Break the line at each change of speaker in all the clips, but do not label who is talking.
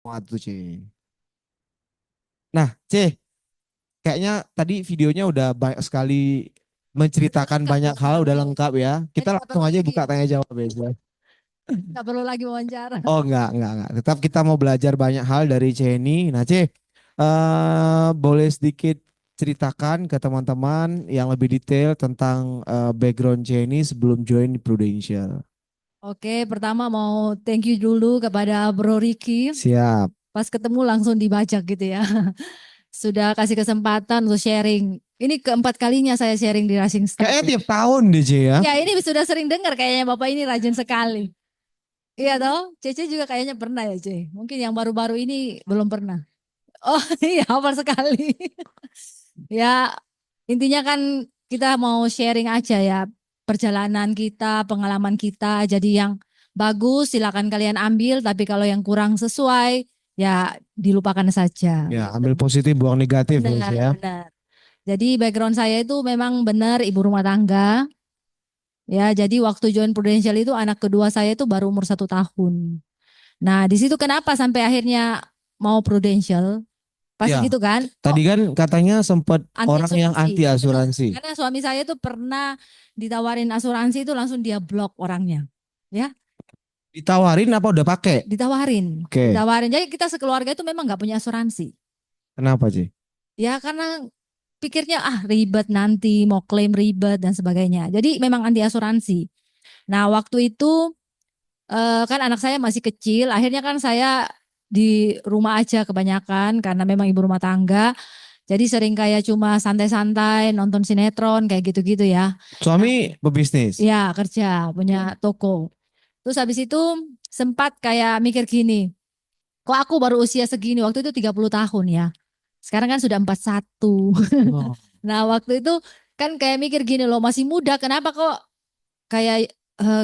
Waduh, C. Nah, C, kayaknya tadi videonya udah banyak sekali
Udah
menceritakan
lengkap,
banyak
nggak
hal,
perlu
udah
lagi.
lengkap ya.
Jadi
Kita
nggak
langsung
perlu
aja
lagi,
buka tanya jawab ya.
nggak perlu lagi wawancara.
Oh enggak. Tetap kita mau belajar banyak hal dari C ini. Nah C, boleh sedikit ceritakan ke teman-teman yang lebih detail tentang background C ini sebelum join Prudential.
Oke, pertama mau thank you dulu kepada Bro Ricky.
Siap.
Pas ketemu langsung dibajak gitu ya. Sudah kasih kesempatan untuk sharing. Ini keempat kalinya saya sharing di Rising Star.
Kayaknya tiap tahun deh C ya.
Ya, ini sudah sering dengar kayaknya Bapak ini rajin sekali. Iya toh, Cece juga kayaknya pernah ya, Ce. Mungkin yang baru-baru ini belum pernah. Oh iya, hafal sekali. Ya, intinya kan kita mau sharing aja ya perjalanan kita, pengalaman kita. Jadi yang bagus silakan kalian ambil, tapi kalau yang kurang sesuai ya dilupakan saja
Ya,
gitu.
ambil positif, buang negatif ya C
Benar,
ya.
benar. Jadi background saya itu memang benar ibu rumah tangga. Ya, jadi waktu join Prudential itu anak kedua saya itu baru umur 1 tahun. Nah, di situ kenapa sampai akhirnya mau Prudential? Pasti
Ya,
gitu kan?
tadi
Kok
kan katanya sempat
anti
orang yang
asuransi?
anti
Benar.
asuransi.
Karena suami saya itu pernah ditawarin asuransi itu langsung dia blok orangnya. Ya,
Ditawarin apa udah pakai?
ditawarin.
Oke,
Ditawarin. Jadi kita sekeluarga itu memang nggak punya asuransi.
kenapa C?
Ya, karena pikirnya ribet nanti mau klaim ribet dan sebagainya. Jadi memang anti asuransi. Nah, waktu itu kan anak saya masih kecil, akhirnya kan saya di rumah aja kebanyakan karena memang ibu rumah tangga. Jadi sering kayak cuma santai-santai nonton sinetron kayak gitu-gitu ya. Nah,
Suami pebisnis.
ya kerja punya toko. Terus habis itu sempat kayak mikir gini, kok aku baru usia segini, waktu itu 30 tahun ya. Sekarang kan sudah 41.
Oh.
Nah, waktu itu kan kayak mikir gini loh, masih muda, kenapa kok kayak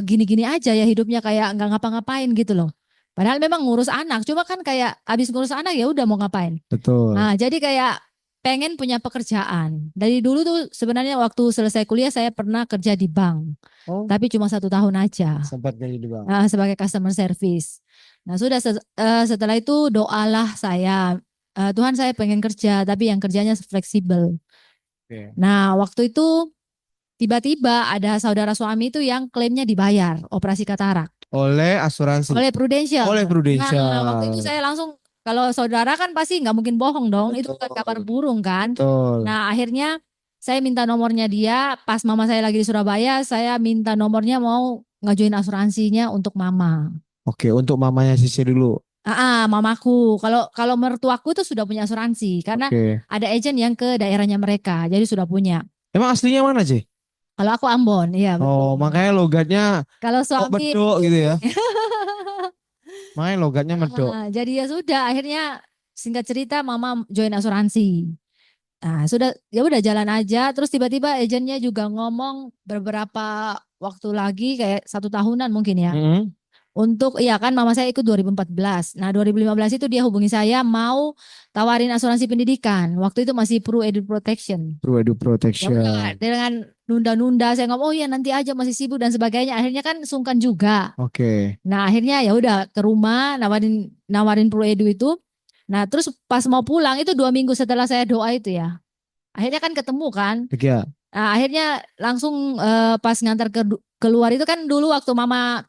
gini-gini aja ya hidupnya kayak nggak ngapa-ngapain gitu loh. Padahal memang ngurus anak, cuma kan kayak abis ngurus anak ya udah mau ngapain.
Betul.
Nah, jadi kayak pengen punya pekerjaan. Dari dulu tuh sebenarnya waktu selesai kuliah saya pernah kerja di bank,
Oh,
tapi cuma 1 tahun aja
sempat jadi di bang.
sebagai customer service. Nah, sudah setelah itu doalah saya, Tuhan saya pengen kerja, tapi yang kerjanya fleksibel.
Oke.
Nah, waktu itu tiba-tiba ada saudara suami itu yang klaimnya dibayar operasi katarak
Oleh asuransi.
oleh Prudential.
Oleh
Nah, waktu itu
Prudential.
saya langsung kalau saudara kan pasti nggak mungkin bohong dong, itu kan kabar
Betul.
burung kan.
Betul.
Nah, akhirnya saya minta nomornya dia, pas mama saya lagi di Surabaya, saya minta nomornya mau ngajuin asuransinya untuk mama.
Oke, untuk mamanya Sisi dulu.
Mamaku. Kalau kalau mertuaku itu sudah punya asuransi karena
Oke.
ada agent yang ke daerahnya mereka, jadi sudah punya.
Emang aslinya mana sih?
Kalau aku Ambon, iya
Oh,
betul.
makanya logatnya
Kalau
kok
suami
medok gitu ya. Makanya logatnya medok.
Jadi ya sudah akhirnya singkat cerita mama join asuransi. Nah, sudah ya udah jalan aja terus tiba-tiba agennya juga ngomong beberapa waktu lagi kayak 1 tahunan mungkin ya.
Mm-mm.
Untuk iya kan mama saya ikut 2014. Nah, 2015 itu dia hubungi saya mau tawarin asuransi pendidikan. Waktu itu masih Pro Edu Protection.
True Edu
Ya udah
Protection.
dengan nunda-nunda saya ngomong oh iya nanti aja masih sibuk dan sebagainya. Akhirnya kan sungkan juga.
Oke.
Nah, akhirnya ya udah ke rumah nawarin nawarin Pro Edu itu. Nah, terus pas mau pulang itu 2 minggu setelah saya doa itu ya. Akhirnya kan ketemu kan.
Tiga.
Nah, akhirnya langsung pas ngantar keluar itu kan dulu waktu mama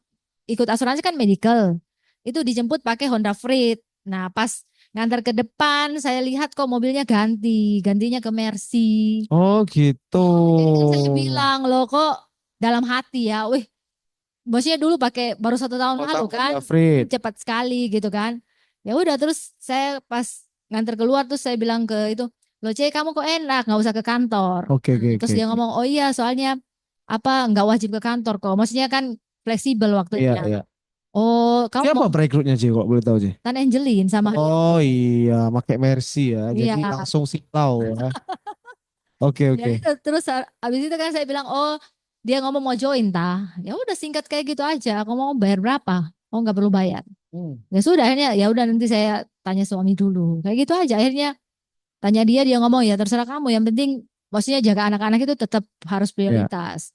ikut asuransi kan medical. Itu dijemput pakai Honda Freed. Nah, pas ngantar ke depan saya lihat kok mobilnya gantinya ke Mercy.
Oh gitu.
Jadi kan saya bilang loh kok dalam hati ya, wih, bosnya dulu pakai baru 1 tahun
Oh,
lalu
tahu
kan,
Honda Freed.
cepat sekali gitu kan. Ya udah terus saya pas nganter keluar terus saya bilang ke itu, loh Cek kamu kok enak nggak usah ke kantor.
Oke,
Nah,
oke,
terus
oke,
dia
oke.
ngomong oh iya soalnya apa nggak wajib ke kantor kok. Maksudnya kan fleksibel
Iya,
waktunya.
iya.
Oh kamu
Siapa
mau
perekrutnya sih kok boleh tahu sih?
Tan Angelin sama
Oh iya, pakai Mercy ya.
iya.
Jadi langsung silau ya. Oke,
Ya
oke.
itu terus habis itu kan saya bilang oh dia ngomong mau join tah. Ya udah singkat kayak gitu aja. Aku mau bayar berapa? Oh nggak perlu bayar.
Hmm.
Ya sudah akhirnya ya udah nanti saya tanya suami dulu. Kayak gitu aja akhirnya tanya dia ngomong ya terserah kamu yang penting maksudnya jaga anak-anak itu tetap harus
Ya.
prioritas.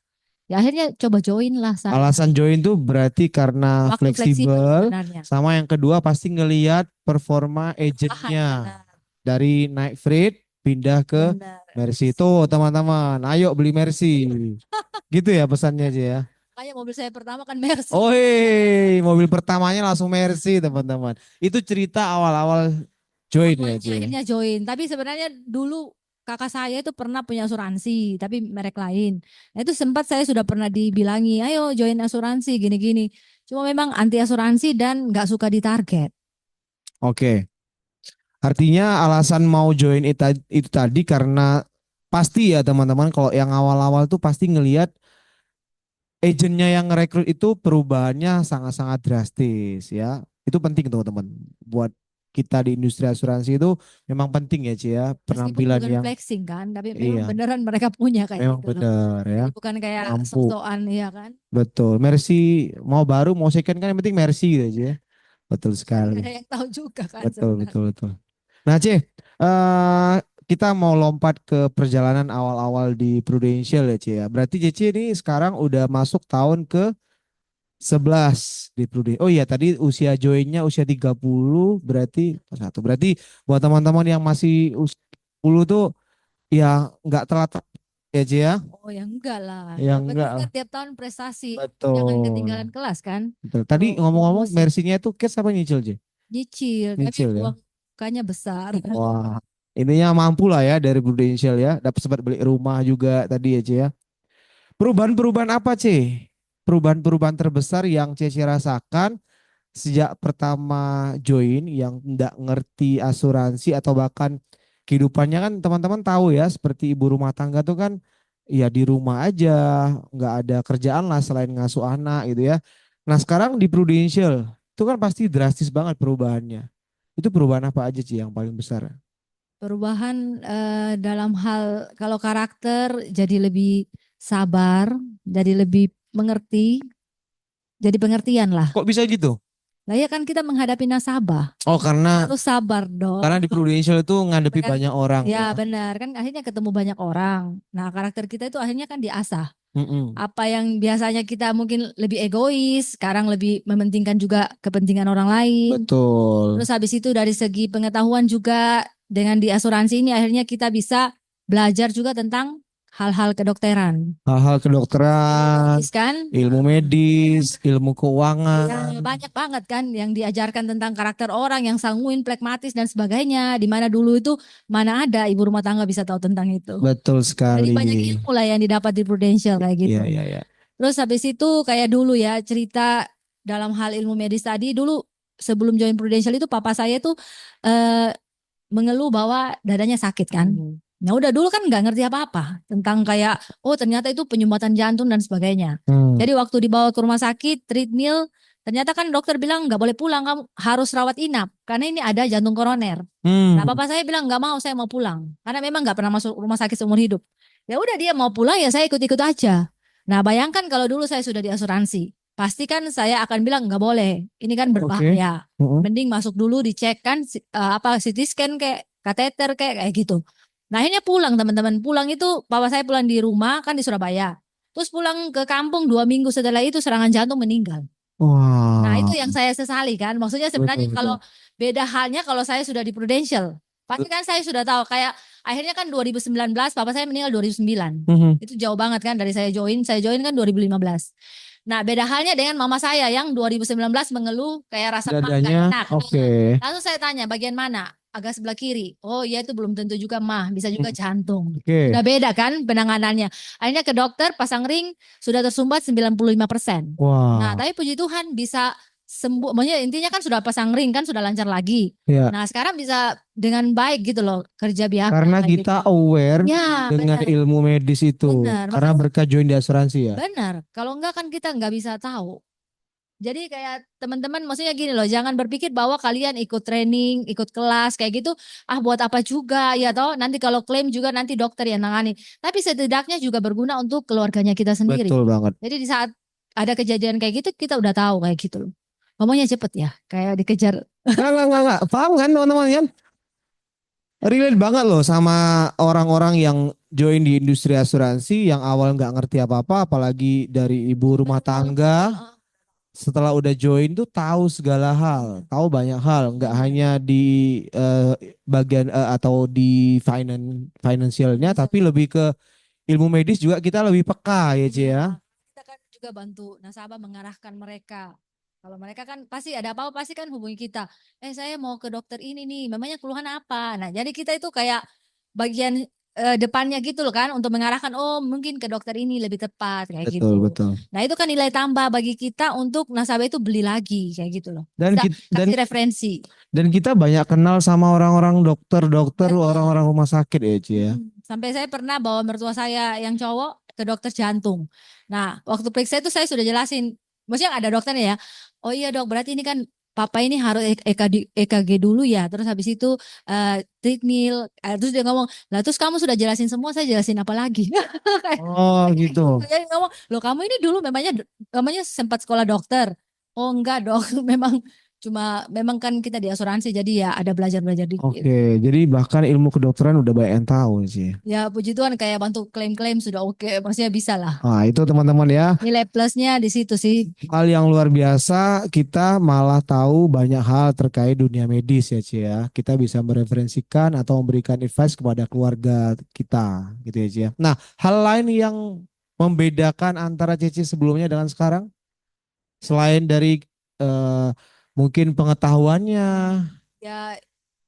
Ya akhirnya coba join lah saya.
Alasan join tuh berarti karena
Waktu fleksibel
fleksibel,
sebenarnya.
sama yang kedua pasti ngelihat performa
Bahan
agentnya
benar.
dari naik freight pindah ke
Benar.
Mercy.
Mercy.
Tuh teman-teman, ayo beli Mercy. Gitu ya pesannya aja ya.
Kayak mobil saya pertama kan Mercy.
Oh mobil pertamanya langsung Mercy teman-teman. Itu cerita awal-awal join ya
Awalnya
Cie.
akhirnya join. Tapi sebenarnya dulu kakak saya itu pernah punya asuransi, tapi merek lain. Nah, itu sempat saya sudah pernah dibilangi, ayo join asuransi gini-gini. Cuma memang anti asuransi dan nggak suka ditarget.
Oke. Artinya alasan mau join itu tadi karena pasti ya teman-teman kalau yang awal-awal tuh pasti ngelihat agentnya yang ngerekrut itu perubahannya sangat-sangat drastis ya. Itu penting teman-teman. Buat kita di industri asuransi itu memang penting ya Ci ya.
Meskipun
Penampilan
bukan
yang
flexing kan, tapi memang
iya
beneran mereka punya kayak
memang
gitu loh.
benar ya.
Jadi bukan kayak
Mampu.
sok-sokan ya kan.
Betul. Mercy mau baru mau second kan yang penting Mercy gitu aja ya. Betul
Kan nggak
sekali.
ada yang tahu juga kan
Betul, betul,
sebenarnya.
betul. Nah, kita mau lompat ke perjalanan awal-awal di Prudential ya, Cie ya. Berarti Cece ini sekarang udah masuk tahun ke 11 di Prudential. Oh iya, tadi usia joinnya usia 30 berarti satu. Berarti buat teman-teman yang masih usia 30 tuh ya nggak telat ya, Cie ya.
Oh ya enggak lah.
Yang
Yang penting
enggak.
kan tiap tahun prestasi. Jangan ketinggalan
Betul.
kelas kan.
Betul. Tadi
Kalau
ngomong-ngomong
promosi
Mercy-nya itu cash apa nyicil, Cie?
nyicil, tapi
Nyicil ya.
bukannya besar.
Wah, ininya mampu lah ya dari Prudential ya. Dapat sempat beli rumah juga tadi ya, Ce ya. Perubahan-perubahan apa, Ce? Perubahan-perubahan terbesar yang Cece rasakan sejak pertama join yang tidak ngerti asuransi atau bahkan kehidupannya kan teman-teman tahu ya seperti ibu rumah tangga tuh kan ya di rumah aja nggak ada kerjaan lah selain ngasuh anak gitu ya. Nah sekarang di Prudential itu kan pasti drastis banget perubahannya. Itu perubahan apa aja sih yang paling besar?
Perubahan dalam hal kalau karakter jadi lebih sabar, jadi lebih mengerti, jadi pengertian lah.
Kok bisa gitu?
Lah ya kan kita menghadapi nasabah,
Oh karena
harus sabar dong.
di Prudential itu ngadepi
Benar,
banyak orang
ya
ya.
benar kan akhirnya ketemu banyak orang. Nah karakter kita itu akhirnya kan diasah.
Mm-mm.
Apa yang biasanya kita mungkin lebih egois, sekarang lebih mementingkan juga kepentingan orang lain.
Betul.
Terus habis itu dari segi pengetahuan juga dengan di asuransi ini akhirnya kita bisa belajar juga tentang hal-hal kedokteran.
Hal-hal
Ilmu
kedokteran,
medis kan?
ilmu medis, ilmu
Ya,
keuangan.
banyak banget kan yang diajarkan tentang karakter orang yang sanguin, pragmatis dan sebagainya. Di mana dulu itu mana ada ibu rumah tangga bisa tahu tentang itu.
Betul
Jadi
sekali.
banyak ilmu lah yang didapat di Prudential kayak gitu.
Iya, iya, iya.
Terus habis itu kayak dulu ya cerita dalam hal ilmu medis tadi dulu sebelum join Prudential itu papa saya tuh eh, mengeluh bahwa dadanya sakit kan. Nah udah dulu kan nggak ngerti apa-apa tentang kayak oh ternyata itu penyumbatan jantung dan sebagainya.
Hmm.
Jadi waktu dibawa ke rumah sakit treadmill ternyata kan dokter bilang nggak boleh pulang kamu harus rawat inap karena ini ada jantung koroner. Nah
Hmm.
papa saya bilang nggak mau saya mau pulang karena memang nggak pernah masuk rumah sakit seumur hidup. Ya udah dia mau pulang ya saya ikut-ikut aja. Nah bayangkan kalau dulu saya sudah di asuransi pasti kan saya akan bilang nggak boleh ini kan
Oke.
berbahaya.
Mm-mm.
Mending masuk dulu dicek kan apa CT scan kayak kateter kayak gitu. Nah akhirnya pulang teman-teman. Pulang itu papa saya pulang di rumah kan di Surabaya. Terus pulang ke kampung 2 minggu setelah itu serangan jantung meninggal. Nah itu
Wah,
yang saya sesali kan. Maksudnya
betul
sebenarnya
betul.
kalau beda halnya kalau saya sudah di Prudential. Pasti kan saya sudah tahu kayak akhirnya kan 2019 papa saya meninggal 2009.
Mhm.
Itu jauh banget kan dari saya join. Saya join kan 2015. Nah, beda halnya dengan mama saya yang 2019 mengeluh kayak rasa mah gak
Dadanya,
enak.
oke.
Langsung saya tanya bagian mana? Agak sebelah kiri. Oh iya itu belum tentu juga mah, bisa juga
Hmm.
jantung.
Oke.
Sudah beda kan penanganannya. Akhirnya ke dokter pasang ring sudah tersumbat 95%. Nah,
Wah,
tapi puji Tuhan bisa sembuh. Maksudnya intinya kan sudah pasang ring kan sudah lancar lagi.
ya.
Nah, sekarang bisa dengan baik gitu loh kerja biasa
Karena
kayak gitu.
kita aware
Ya,
dengan
benar.
ilmu medis itu.
Benar.
Karena
Makanya
berkat join di asuransi ya.
benar. Kalau enggak kan kita nggak bisa tahu. Jadi kayak teman-teman maksudnya gini loh, jangan berpikir bahwa kalian ikut training, ikut kelas kayak gitu, ah buat apa juga ya toh, nanti kalau klaim juga nanti dokter yang nangani. Tapi setidaknya juga berguna untuk keluarganya kita sendiri.
Betul banget.
Jadi di saat ada kejadian kayak gitu kita udah tahu kayak gitu loh. Ngomongnya cepet ya, kayak dikejar.
Enggak. Paham kan teman-teman kan? Relate banget loh sama orang-orang yang join di industri asuransi yang awal nggak ngerti apa-apa, apalagi dari ibu rumah
Betul.
tangga. Setelah udah join tuh tahu segala hal,
Benar.
tahu banyak hal, nggak
Benar.
hanya di eh, bagian atau di finansialnya,
Financial.
tapi lebih ke ilmu medis juga kita lebih peka ya Ci
Iya,
ya.
kita kan juga bantu nasabah mengarahkan mereka. Kalau mereka kan pasti ada apa-apa pasti kan hubungi kita. Saya mau ke dokter ini nih, memangnya keluhan apa? Nah, jadi kita itu kayak bagian depannya gitu loh kan untuk mengarahkan oh mungkin ke dokter ini lebih tepat kayak
Betul,
gitu.
betul.
Nah, itu kan nilai tambah bagi kita untuk nasabah itu beli lagi kayak gitu loh.
Dan
Kita
kita,
kasih referensi.
dan kita banyak kenal sama orang-orang dokter-dokter,
Betul.
orang-orang rumah sakit ya Ci ya.
Sampai saya pernah bawa mertua saya yang cowok ke dokter jantung. Nah, waktu periksa itu saya sudah jelasin, maksudnya ada dokternya ya. Oh iya dok, berarti ini kan papa ini harus EKG dulu ya. Terus habis itu treadmill. Terus dia ngomong, lah terus kamu sudah jelasin semua, saya jelasin apa lagi?
Oh
Kayak
gitu.
gitu. Jadi ngomong, loh kamu ini dulu memangnya sempat sekolah dokter. Oh enggak dok, memang kan kita di asuransi jadi ya ada belajar-belajar dikit.
Oke, jadi bahkan ilmu kedokteran udah banyak yang tahu sih.
Ya puji Tuhan kayak bantu klaim-klaim sudah oke, maksudnya bisa lah.
Ah, itu teman-teman ya.
Nilai plusnya di situ sih.
Hal yang luar biasa, kita malah tahu banyak hal terkait dunia medis ya, Ci ya. Kita bisa mereferensikan atau memberikan advice kepada keluarga kita, gitu ya, Ci ya. Nah, hal lain yang membedakan antara Cici sebelumnya dengan sekarang, selain dari eh, mungkin pengetahuannya,
Ya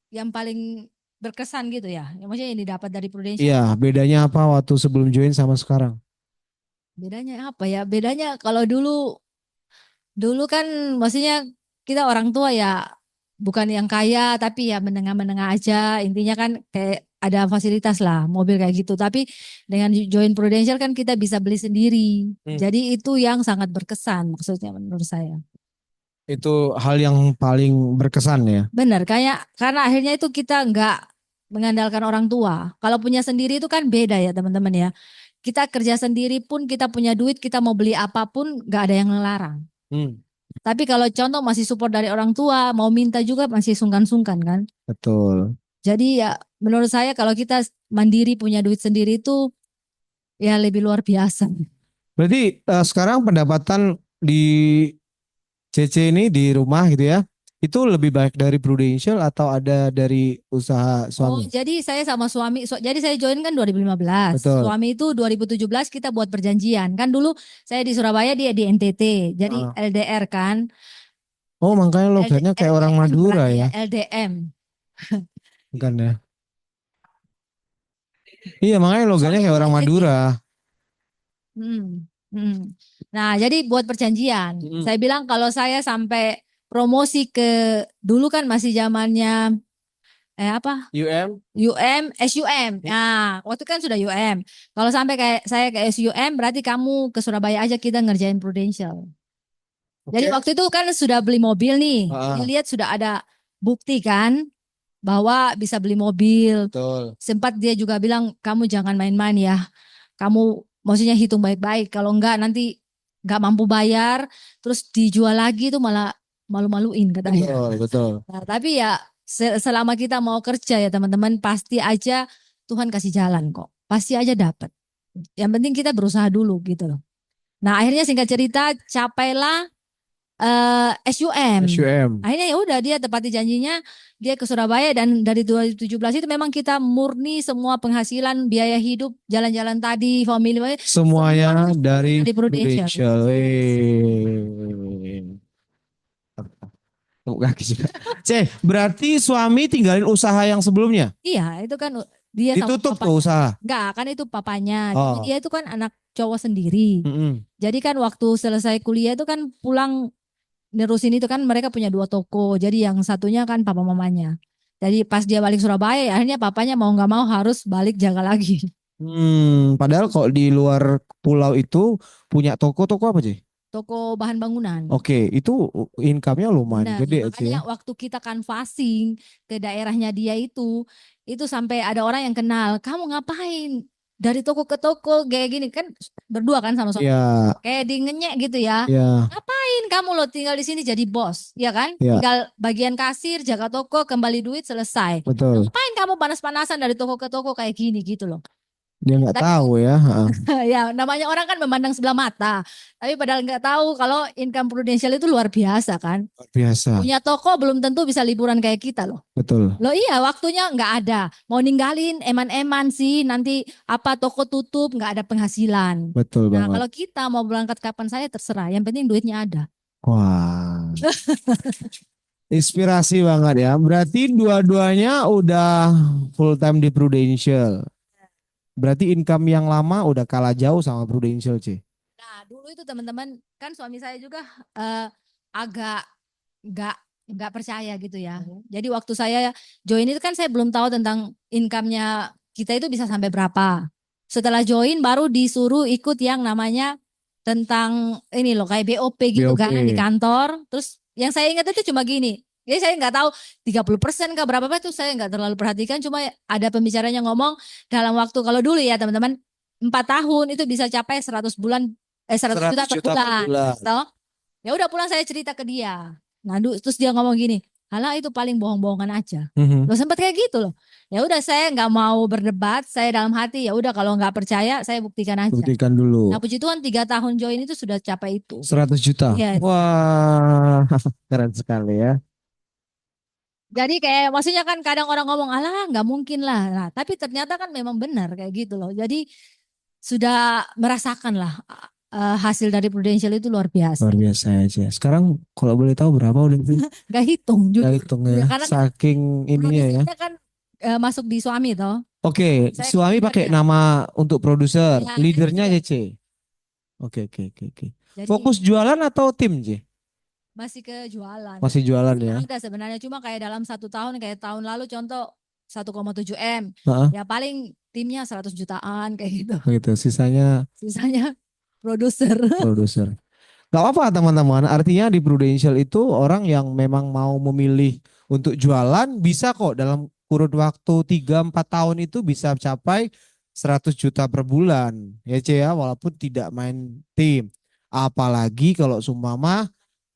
yang paling berkesan gitu ya. Yang maksudnya yang didapat dari Prudential.
iya, bedanya apa waktu sebelum join sama sekarang?
Bedanya apa ya? Bedanya kalau dulu dulu kan maksudnya kita orang tua ya bukan yang kaya tapi ya menengah-menengah aja. Intinya kan kayak ada fasilitas lah, mobil kayak gitu. Tapi dengan join Prudential kan kita bisa beli sendiri.
Hmm.
Jadi itu yang sangat berkesan maksudnya menurut saya.
Itu hal yang paling berkesan ya.
Benar, kayak karena akhirnya itu kita nggak mengandalkan orang tua. Kalau punya sendiri itu kan beda ya teman-teman ya. Kita kerja sendiri pun kita punya duit, kita mau beli apapun nggak ada yang ngelarang.
Hmm,
Tapi kalau contoh masih support dari orang tua, mau minta juga masih sungkan-sungkan kan.
betul.
Jadi ya menurut saya kalau kita mandiri punya duit sendiri itu ya lebih luar biasa.
Berarti sekarang pendapatan di CC ini di rumah gitu ya, itu lebih baik dari Prudential atau ada dari usaha
Oh,
suami?
jadi saya sama suami, jadi saya join kan 2015.
Betul.
Suami itu 2017 kita buat perjanjian. Kan dulu saya di Surabaya, dia di NTT. Jadi
Ah.
LDR kan.
Oh, makanya logatnya kayak orang
LDM
Madura
berarti
ya,
ya, LDM.
bukan ya? Iya, makanya logatnya
Suami
kayak
itu
orang
NTT.
Madura.
Hmm, hmm. Nah, jadi buat perjanjian.
Mm-mm.
Saya bilang kalau saya sampai promosi ke dulu kan masih zamannya apa?
UM?
SUM. Nah, waktu kan sudah UM. Kalau sampai kayak saya ke SUM berarti kamu ke Surabaya aja kita ngerjain Prudential. Jadi
Oke.
waktu itu kan sudah beli mobil nih. Dia
Ah,
lihat sudah ada bukti kan bahwa bisa beli mobil.
betul.
Sempat dia juga bilang kamu jangan main-main ya. Kamu maksudnya hitung baik-baik. Kalau enggak nanti enggak mampu bayar, terus dijual lagi itu malah malu-maluin katanya.
Betul, betul.
Nah, tapi ya selama kita mau kerja ya teman-teman, pasti aja Tuhan kasih jalan kok. Pasti aja dapat. Yang penting kita berusaha dulu gitu loh. Nah, akhirnya singkat cerita capailah SUM.
SUM.
Akhirnya ya udah dia tepati janjinya dia ke Surabaya dan dari 2017 itu memang kita murni semua penghasilan biaya hidup jalan-jalan tadi family semua
Semuanya dari
di Prudential.
Prudential. Tepuk kaki juga. C, berarti suami tinggalin usaha yang sebelumnya?
Iya itu kan dia sama
Ditutup tuh
papanya.
usaha?
Enggak kan itu papanya. Jadi
Oh.
dia itu kan anak cowok sendiri.
Mm-mm.
Jadi kan waktu selesai kuliah itu kan pulang nerusin itu kan mereka punya dua toko. Jadi yang satunya kan papa mamanya. Jadi pas dia balik Surabaya ya akhirnya papanya mau nggak mau harus balik jaga lagi.
Padahal kalau di luar pulau itu punya toko-toko apa sih?
Toko bahan bangunan.
Oke, itu income-nya lumayan
Benar,
gede sih
makanya
ya.
waktu kita canvassing ke daerahnya dia itu sampai ada orang yang kenal, kamu ngapain? dari toko ke toko kayak gini kan berdua kan sama suami.
Ya,
Kayak di ngenyek gitu ya.
ya,
Ngapain kamu lo tinggal di sini jadi bos, ya kan?
ya,
Tinggal bagian kasir, jaga toko, kembali duit selesai.
betul.
Ngapain kamu panas-panasan dari toko ke toko kayak gini gitu loh.
Dia nggak
Tapi
tahu ya. Heeh.
ya namanya orang kan memandang sebelah mata. Tapi padahal nggak tahu kalau income Prudential itu luar biasa kan.
Luar biasa,
Punya toko belum tentu bisa liburan kayak kita loh.
betul,
Loh iya waktunya nggak ada. Mau ninggalin eman-eman sih nanti apa toko tutup nggak ada penghasilan.
betul
Nah
banget.
kalau kita mau berangkat kapan saya terserah. Yang penting duitnya ada.
Wah, inspirasi banget ya. Berarti dua-duanya udah full time di Prudential. Berarti income yang lama udah kalah jauh sama Prudential, C.
Nah dulu itu teman-teman kan suami saya juga eh, agak nggak nggak percaya gitu ya. Jadi waktu saya join itu kan saya belum tahu tentang income-nya kita itu bisa sampai berapa. Setelah join baru disuruh ikut yang namanya tentang ini loh kayak BOP gitu kan di
BOP.
kantor. Terus yang saya ingat itu cuma gini. Jadi saya nggak tahu 30% kah berapa itu saya nggak terlalu perhatikan. Cuma ada pembicaranya ngomong dalam waktu kalau dulu ya teman-teman 4 tahun itu bisa capai 100 bulan 100 juta
100
per
juta per
bulan.
bulan.
Toh? Ya udah pulang saya cerita ke dia. Nah, terus dia ngomong gini, halah itu paling bohong-bohongan aja.
Mhm.
Lo sempat kayak gitu loh. Ya udah saya nggak mau berdebat, saya dalam hati ya udah kalau nggak percaya saya buktikan aja.
Buktikan
Nah
dulu.
puji Tuhan 3 tahun join itu sudah capai itu.
100 juta.
Iya.
Wah, keren sekali ya.
Jadi kayak maksudnya kan kadang orang ngomong alah nggak mungkin lah. Nah, tapi ternyata kan memang benar kayak gitu loh. Jadi sudah merasakan lah hasil dari Prudential itu luar biasa.
Luar biasa ya, C. Sekarang kalau boleh tahu berapa udah itu?
Gak hitung
Nggak
jujur.
hitung
Ya,
ya.
karena kan
Saking ininya ya.
produsernya kan masuk di suami toh.
Oke,
Saya
suami pakai
kerja.
nama untuk produser,
Ya, saya
leadernya
juga.
CC. Oke, oke, oke, oke.
Jadi
Fokus jualan atau tim, C?
masih ke jualan.
Masih jualan
Timnya
ya.
ada sebenarnya cuma kayak dalam 1 tahun kayak tahun lalu contoh 1,7 M.
Heeh,
Ya paling timnya 100 jutaan kayak gitu.
gitu. Sisanya
Sisanya produser.
produser. Gak apa-apa teman-teman. Artinya di Prudential itu orang yang memang mau memilih untuk jualan bisa kok dalam kurun waktu 3-4 tahun itu bisa capai 100 juta per bulan. Ya C ya, walaupun tidak main tim. Apalagi kalau Sumpama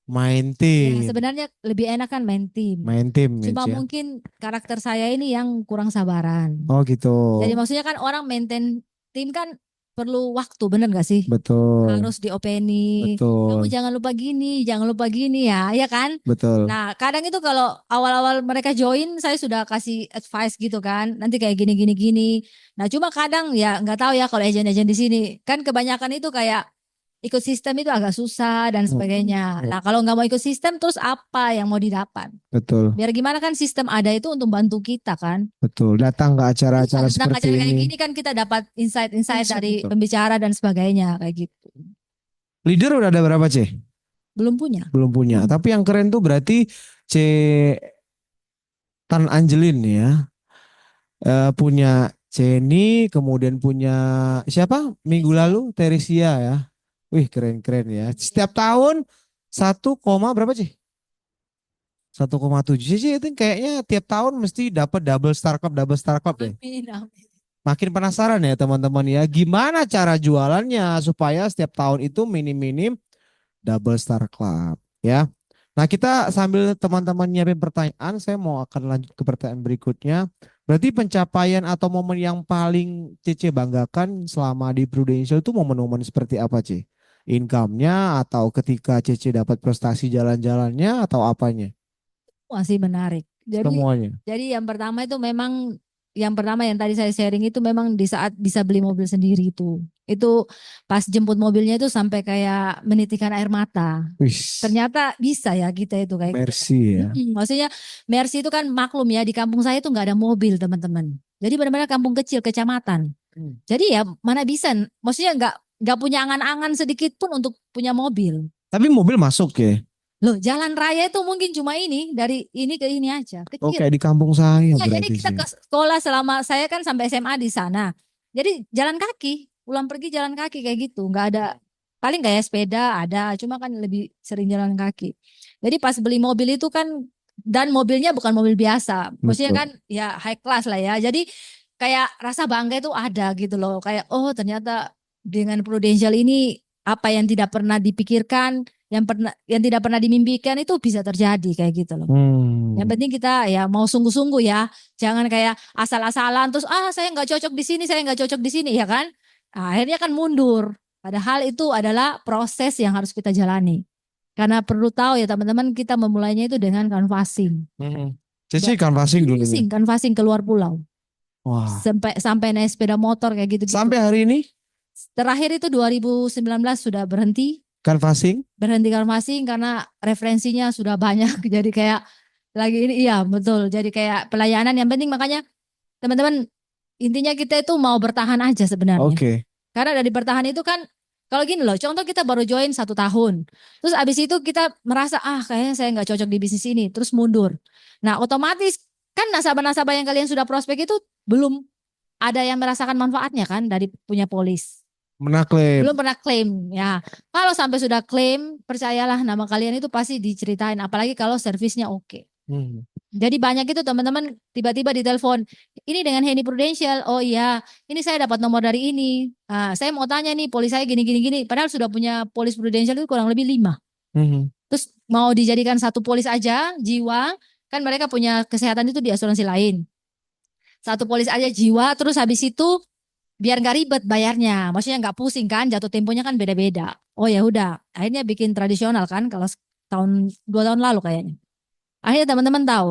main
Ya
tim.
sebenarnya lebih enak kan main tim.
Main tim ya C
Cuma
ya.
mungkin karakter saya ini yang kurang sabaran.
Oh gitu.
Jadi maksudnya kan orang maintain tim kan perlu waktu, bener gak sih?
Betul.
Harus diopeni. Kamu
Betul.
jangan lupa gini, jangan lupa gini ya kan?
Betul.
Nah, kadang itu kalau awal-awal mereka join, saya sudah kasih advice gitu kan. Nanti kayak gini, gini, gini. Nah, cuma kadang ya nggak tahu ya kalau agent-agent di sini. Kan kebanyakan itu kayak ikut sistem itu agak susah dan sebagainya. Nah, kalau nggak mau ikut sistem, terus apa yang mau didapat?
Betul.
Biar gimana kan sistem ada itu untuk bantu kita kan.
Betul. Datang ke
Iya,
acara-acara
tentang
seperti
acara kayak
ini.
gini kan kita dapat insight-insight dari
Betul.
pembicara dan sebagainya kayak gitu.
Leader udah ada berapa C?
Belum punya.
Belum punya. Tapi yang keren tuh berarti C Tan Angelin ya. Punya Jenny, kemudian punya siapa? Minggu
Teresia.
lalu Teresia ya. Wih keren-keren ya. Setiap tahun 1, berapa sih? 1,7 sih itu kayaknya tiap tahun mesti dapat double star club deh.
Amin, amin.
Makin penasaran ya teman-teman ya. Gimana cara jualannya supaya setiap tahun itu minim-minim double star club ya. Nah, kita sambil teman-teman nyiapin pertanyaan, saya mau akan lanjut ke pertanyaan berikutnya. Berarti pencapaian atau momen yang paling Cece banggakan selama di Prudential itu momen-momen seperti apa, Ce? Income-nya atau ketika Cece dapat prestasi jalan-jalannya atau apanya?
Masih menarik.
Semuanya.
Jadi yang pertama yang tadi saya sharing itu memang di saat bisa beli mobil sendiri itu. Itu pas jemput mobilnya itu sampai kayak menitikan air mata.
Wih,
Ternyata bisa ya kita itu kayak gitu.
mercy ya.
Maksudnya Mercy itu kan maklum ya di kampung saya itu nggak ada mobil teman-teman. Jadi benar-benar kampung kecil kecamatan. Jadi ya mana bisa, maksudnya nggak punya angan-angan sedikit pun untuk punya mobil.
Tapi mobil masuk ya.
Loh, jalan raya itu mungkin cuma ini dari ini ke ini aja,
Oh,
kecil.
kayak di kampung saya
Ya, jadi
berarti
kita
sih.
ke sekolah selama saya kan sampai SMA di sana. Jadi jalan kaki, pulang pergi jalan kaki kayak gitu, nggak ada paling kayak sepeda ada, cuma kan lebih sering jalan kaki. Jadi pas beli mobil itu kan dan mobilnya bukan mobil biasa, maksudnya
Betul.
kan ya high class lah ya. Jadi kayak rasa bangga itu ada gitu loh. Kayak oh ternyata dengan Prudential ini apa yang tidak pernah dipikirkan, yang tidak pernah dimimpikan itu bisa terjadi kayak gitu loh. Yang
Hmm.
penting kita ya mau sungguh-sungguh ya, jangan kayak asal-asalan terus saya nggak cocok di sini, saya nggak cocok di sini ya kan. Nah, akhirnya kan mundur. Padahal itu adalah proses yang harus kita jalani. Karena perlu tahu ya teman-teman kita memulainya itu dengan canvassing.
Hmm. Cici canvassing dulu nih.
Canvassing keluar pulau.
Wah.
Sampai sampai naik sepeda motor kayak gitu-gitu.
Sampai hari ini
Terakhir itu 2019 sudah
canvassing.
berhenti canvassing karena referensinya sudah banyak. Jadi kayak lagi ini iya betul. Jadi kayak pelayanan yang penting makanya teman-teman intinya kita itu mau bertahan aja sebenarnya.
Oke.
Karena dari bertahan itu kan kalau gini loh, contoh kita baru join 1 tahun. Terus abis itu kita merasa kayaknya saya nggak cocok di bisnis ini. Terus mundur. Nah otomatis kan nasabah-nasabah yang kalian sudah prospek itu belum ada yang merasakan manfaatnya kan dari punya polis.
Menaklip.
Belum pernah klaim ya. Kalau sampai sudah klaim, percayalah nama kalian itu pasti diceritain. Apalagi kalau servisnya oke.
Hmm.
Jadi banyak itu teman-teman tiba-tiba ditelepon. Ini dengan Henny Prudential. Oh iya, ini saya dapat nomor dari ini. Saya mau tanya nih, polis saya gini gini gini. Padahal sudah punya polis Prudential itu kurang lebih 5.
Hmm.
Terus mau dijadikan satu polis aja jiwa, kan mereka punya kesehatan itu di asuransi lain. Satu polis aja jiwa, terus habis itu biar nggak ribet bayarnya. Maksudnya nggak pusing kan, jatuh temponya kan beda-beda. Oh ya udah, akhirnya bikin tradisional kan kalau tahun 2 tahun lalu kayaknya. Akhirnya teman-teman tahu,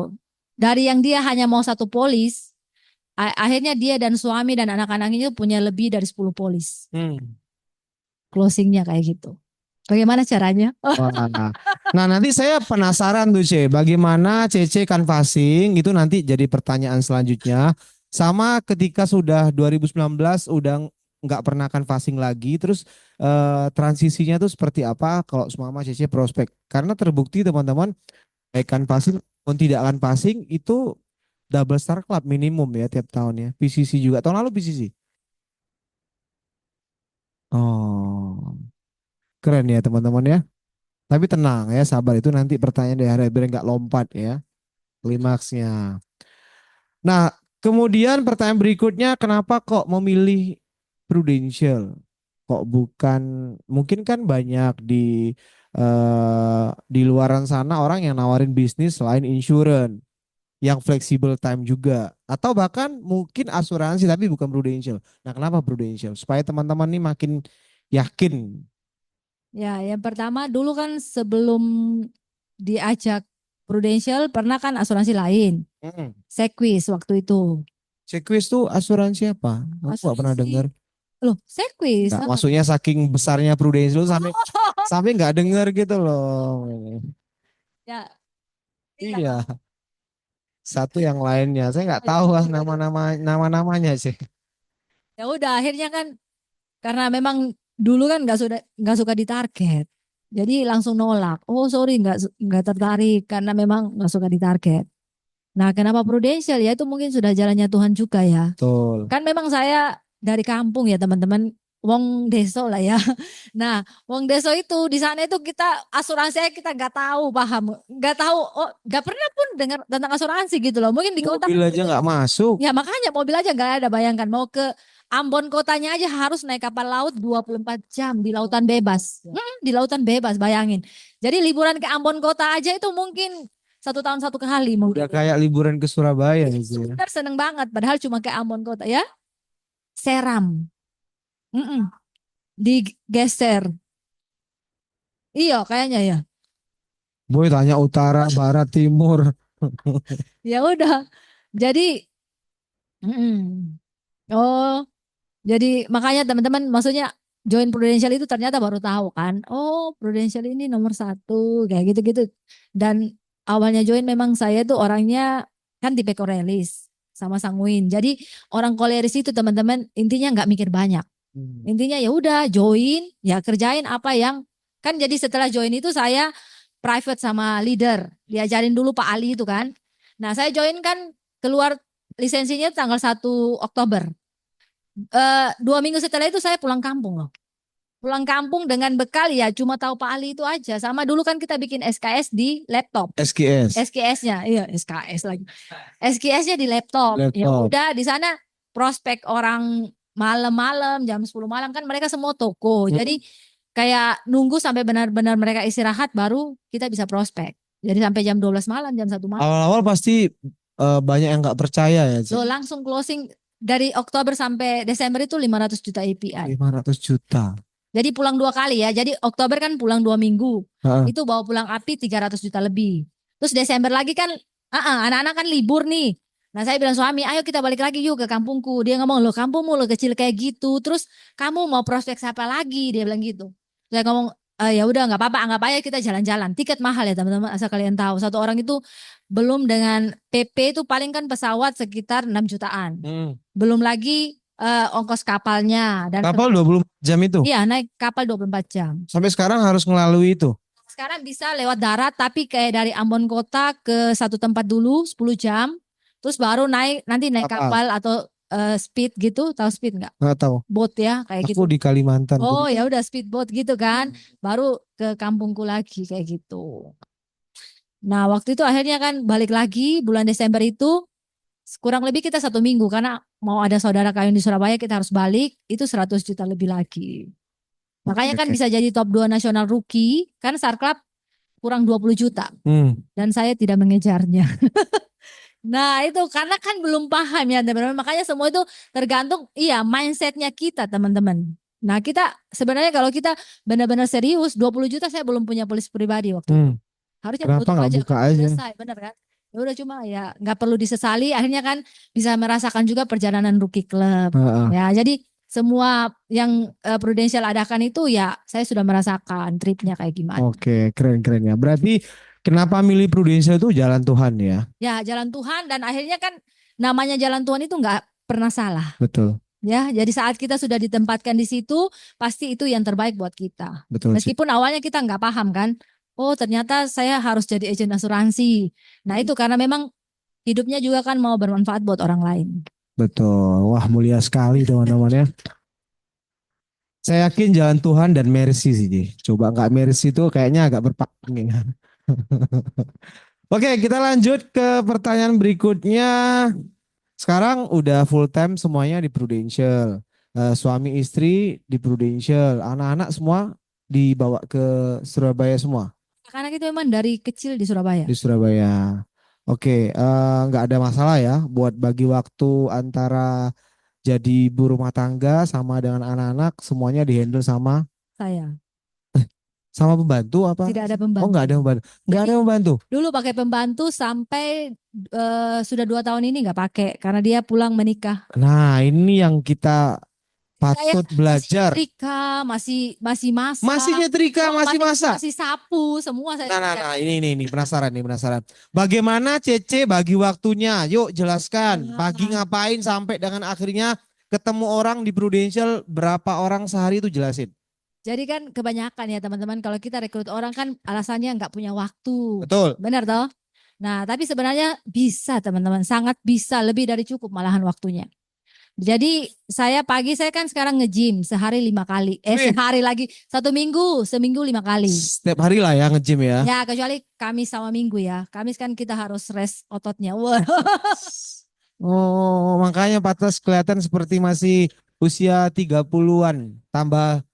dari yang dia hanya mau satu polis, akhirnya dia dan suami dan anak-anaknya punya lebih dari 10 polis.
Hmm.
Closingnya kayak gitu. Bagaimana caranya?
Wah. Nah, nanti saya penasaran tuh, C. Bagaimana CC canvassing itu nanti jadi pertanyaan selanjutnya. Sama ketika sudah 2019 udah nggak pernah canvassing lagi, terus transisinya tuh seperti apa kalau semama CC prospek? Karena terbukti teman-teman, baik canvassing maupun tidak canvassing itu double star club minimum ya tiap tahunnya. PCC juga. Tahun lalu PCC. Oh, keren ya teman-teman ya. Tapi tenang ya, sabar itu nanti pertanyaan dari hari biar nggak lompat ya klimaksnya. Nah, kemudian pertanyaan berikutnya, kenapa kok memilih Prudential? Kok bukan, mungkin kan banyak di luaran sana orang yang nawarin bisnis selain insurance yang flexible time juga, atau bahkan mungkin asuransi tapi bukan Prudential. Nah, kenapa Prudential? Supaya teman-teman nih makin yakin.
Ya, yang pertama dulu kan sebelum diajak Prudential pernah kan asuransi lain.
Hmm.
Sequis waktu itu.
Sequis tuh asuransi apa? Aku nggak pernah dengar.
Asuransi. Loh, Sequis.
Nggak, maksudnya saking besarnya Prudential sampai sampai nggak dengar gitu loh.
Ya, tidak.
Iya, satu yang lainnya. Saya nggak tahu nama-namanya sih.
Ya udah akhirnya kan karena memang dulu kan nggak suka ditarget. Jadi langsung nolak. Oh sorry nggak tertarik karena memang nggak suka ditarget. Nah kenapa Prudential ya itu mungkin sudah jalannya Tuhan juga ya.
Betul.
Kan memang saya dari kampung ya teman-teman. Wong Deso lah ya. Nah, Wong Deso itu di sana itu kita asuransinya kita nggak tahu paham, nggak tahu, nggak pernah pun dengar tentang asuransi gitu loh. Mungkin di kota
Mobil aja nggak masuk.
ya makanya mobil aja nggak ada. Bayangkan mau ke Ambon kotanya aja harus naik kapal laut 24 jam di lautan bebas. Di lautan bebas bayangin. Jadi liburan ke Ambon kota aja itu mungkin 1 tahun 1 kali
Udah
mungkin.
kayak liburan ke Surabaya gitu ya.
Benar seneng banget padahal cuma ke Ambon kota ya. Seram. Mm-mm. Digeser. Iya kayaknya ya.
Boy tanya utara, barat, timur.
Ya udah. Jadi mm-mm. Oh, jadi makanya teman-teman maksudnya join Prudential itu ternyata baru tahu kan. Oh, Prudential ini nomor 1 kayak gitu-gitu. Dan awalnya join memang saya tuh orangnya kan tipe korelis sama sanguin. Jadi orang koleris itu teman-teman intinya nggak mikir banyak. Intinya ya udah join, ya kerjain apa yang kan jadi setelah join itu saya private sama leader. Diajarin dulu Pak Ali itu kan. Nah, saya join kan keluar lisensinya tanggal 1 Oktober. 2 minggu setelah itu saya pulang kampung loh. Pulang kampung dengan bekal ya cuma tahu Pak Ali itu aja. Sama dulu kan kita bikin SKS di laptop.
SKS.
SKS-nya, iya SKS lagi. SKS-nya di laptop. Ya
Laptop.
udah di sana prospek orang malam-malam jam 10 malam kan mereka semua toko. Jadi kayak nunggu sampai benar-benar mereka istirahat baru kita bisa prospek. Jadi sampai jam 12 malam, jam 1 malam.
Awal-awal pasti banyak yang nggak percaya ya,
Lo
Cik.
langsung closing dari Oktober sampai Desember itu 500 juta API.
500 juta.
Jadi pulang 2 kali ya. Jadi Oktober kan pulang 2 minggu.
Heeh.
Itu bawa pulang API 300 juta lebih. Terus Desember lagi kan, anak-anak kan libur nih. Nah saya bilang suami, ayo kita balik lagi yuk ke kampungku. Dia ngomong, lo kampungmu lo kecil kayak gitu. Terus kamu mau prospek siapa lagi? Dia bilang gitu. Saya ngomong, ya udah nggak apa-apa, anggap aja kita jalan-jalan. Tiket mahal ya teman-teman, asal kalian tahu. Satu orang itu belum dengan PP itu paling kan pesawat sekitar 6 jutaan. Belum lagi ongkos kapalnya dan
Kapal 24 jam itu.
iya naik kapal 24 jam.
Sampai sekarang harus melalui itu.
Sekarang bisa lewat darat tapi kayak dari Ambon kota ke satu tempat dulu 10 jam. Terus baru nanti naik
Kapal.
kapal atau speed gitu, tahu speed nggak?
Nggak tahu.
Boat ya kayak
Aku
gitu.
di Kalimantan.
Oh ya udah speedboat gitu kan. Baru ke kampungku lagi kayak gitu. Nah waktu itu akhirnya kan balik lagi bulan Desember itu kurang lebih kita 1 minggu karena mau ada saudara kayun di Surabaya kita harus balik itu 100 juta lebih lagi. Makanya kan
Oke.
bisa jadi top 2 nasional rookie kan Sarklap kurang 20 juta dan saya tidak mengejarnya. Nah itu karena kan belum paham ya teman-teman. Makanya semua itu tergantung iya mindsetnya kita teman-teman. Nah kita sebenarnya kalau kita benar-benar serius 20 juta saya belum punya polis pribadi waktu itu. Harusnya
Kenapa
tutup
nggak
aja
buka
kan
aja?
selesai benar kan. Ya udah cuma ya nggak perlu disesali akhirnya kan bisa merasakan juga perjalanan rookie club.
Heeh.
Ya jadi semua yang Prudential adakan itu ya saya sudah merasakan tripnya kayak gimana.
Oke, keren-keren ya. Berarti kenapa milih Prudential itu jalan Tuhan ya?
Ya jalan Tuhan dan akhirnya kan namanya jalan Tuhan itu nggak pernah salah.
Betul,
Ya, jadi saat kita sudah ditempatkan di situ, pasti itu yang terbaik buat kita.
betul Cik.
Meskipun awalnya kita nggak paham kan, oh ternyata saya harus jadi agen asuransi. Nah itu karena memang hidupnya juga kan mau bermanfaat buat orang lain.
Betul. Wah, mulia sekali teman-teman ya. Saya yakin jalan Tuhan dan mercy sih, Ji. Coba nggak mercy itu kayaknya agak berpaling ya. Oke, kita lanjut ke pertanyaan berikutnya. Sekarang udah full time semuanya di Prudential. Suami istri di Prudential. Anak-anak semua dibawa ke Surabaya semua.
Karena itu memang dari kecil di Surabaya.
Di Surabaya. Oke, nggak ada masalah ya buat bagi waktu antara jadi ibu rumah tangga sama dengan anak-anak semuanya dihandle
Saya
sama pembantu apa?
tidak ada
Oh,
pembantu.
nggak ada pembantu. Nggak ada
Jadi
pembantu.
dulu pakai pembantu sampai sudah 2 tahun ini nggak pakai karena dia pulang menikah.
Nah, ini yang kita
Saya
patut
masih
belajar.
nyetrika, masih masak,
Masih nyetrika, masih masak.
masih sapu, semua saya
Nah, nah,
kerjakan.
nah, ini penasaran nih, penasaran. Bagaimana Cece bagi waktunya? Yuk jelaskan. Pagi ngapain sampai dengan akhirnya ketemu orang di Prudential berapa orang sehari itu jelasin.
Jadi kan kebanyakan ya teman-teman kalau kita rekrut orang kan alasannya nggak punya waktu.
Betul.
Benar toh? Nah, tapi sebenarnya bisa teman-teman, sangat bisa lebih dari cukup malahan waktunya. Jadi saya kan sekarang nge-gym sehari 5 kali.
Wih.
Sehari lagi 1 minggu, seminggu 5 kali.
Setiap hari lah ya nge-gym ya.
Ya kecuali Kamis sama Minggu ya. Kamis kan kita harus rest ototnya. Wah.
Oh, makanya Patas kelihatan seperti masih usia 30-an. Tambah,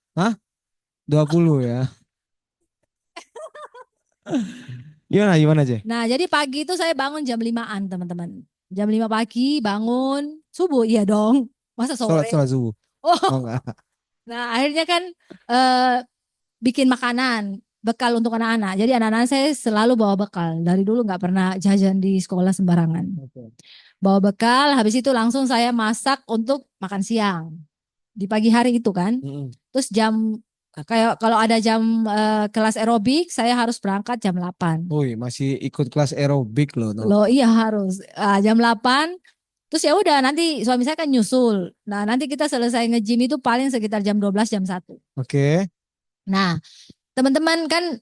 20 ya. Gimana aja?
Nah, jadi pagi itu saya bangun jam 5-an, teman-teman. Jam 5 pagi bangun, subuh, iya dong. Masa sore?
Sholat subuh.
Oh,
Oh enggak.
nah akhirnya kan eh, bikin makanan, bekal untuk anak-anak. Jadi anak-anak saya selalu bawa bekal. Dari dulu nggak pernah jajan di sekolah sembarangan. Bawa bekal, habis itu langsung saya masak untuk makan siang. Di pagi hari itu kan. Terus kayak kalau ada jam kelas aerobik, saya harus berangkat jam 8.
Wih, masih ikut kelas aerobik loh.
Loh iya harus. Jam 8. Terus ya udah nanti suami saya kan nyusul. Nah nanti kita selesai nge-gym itu paling sekitar jam 12 jam 1.
Oke.
Nah teman-teman kan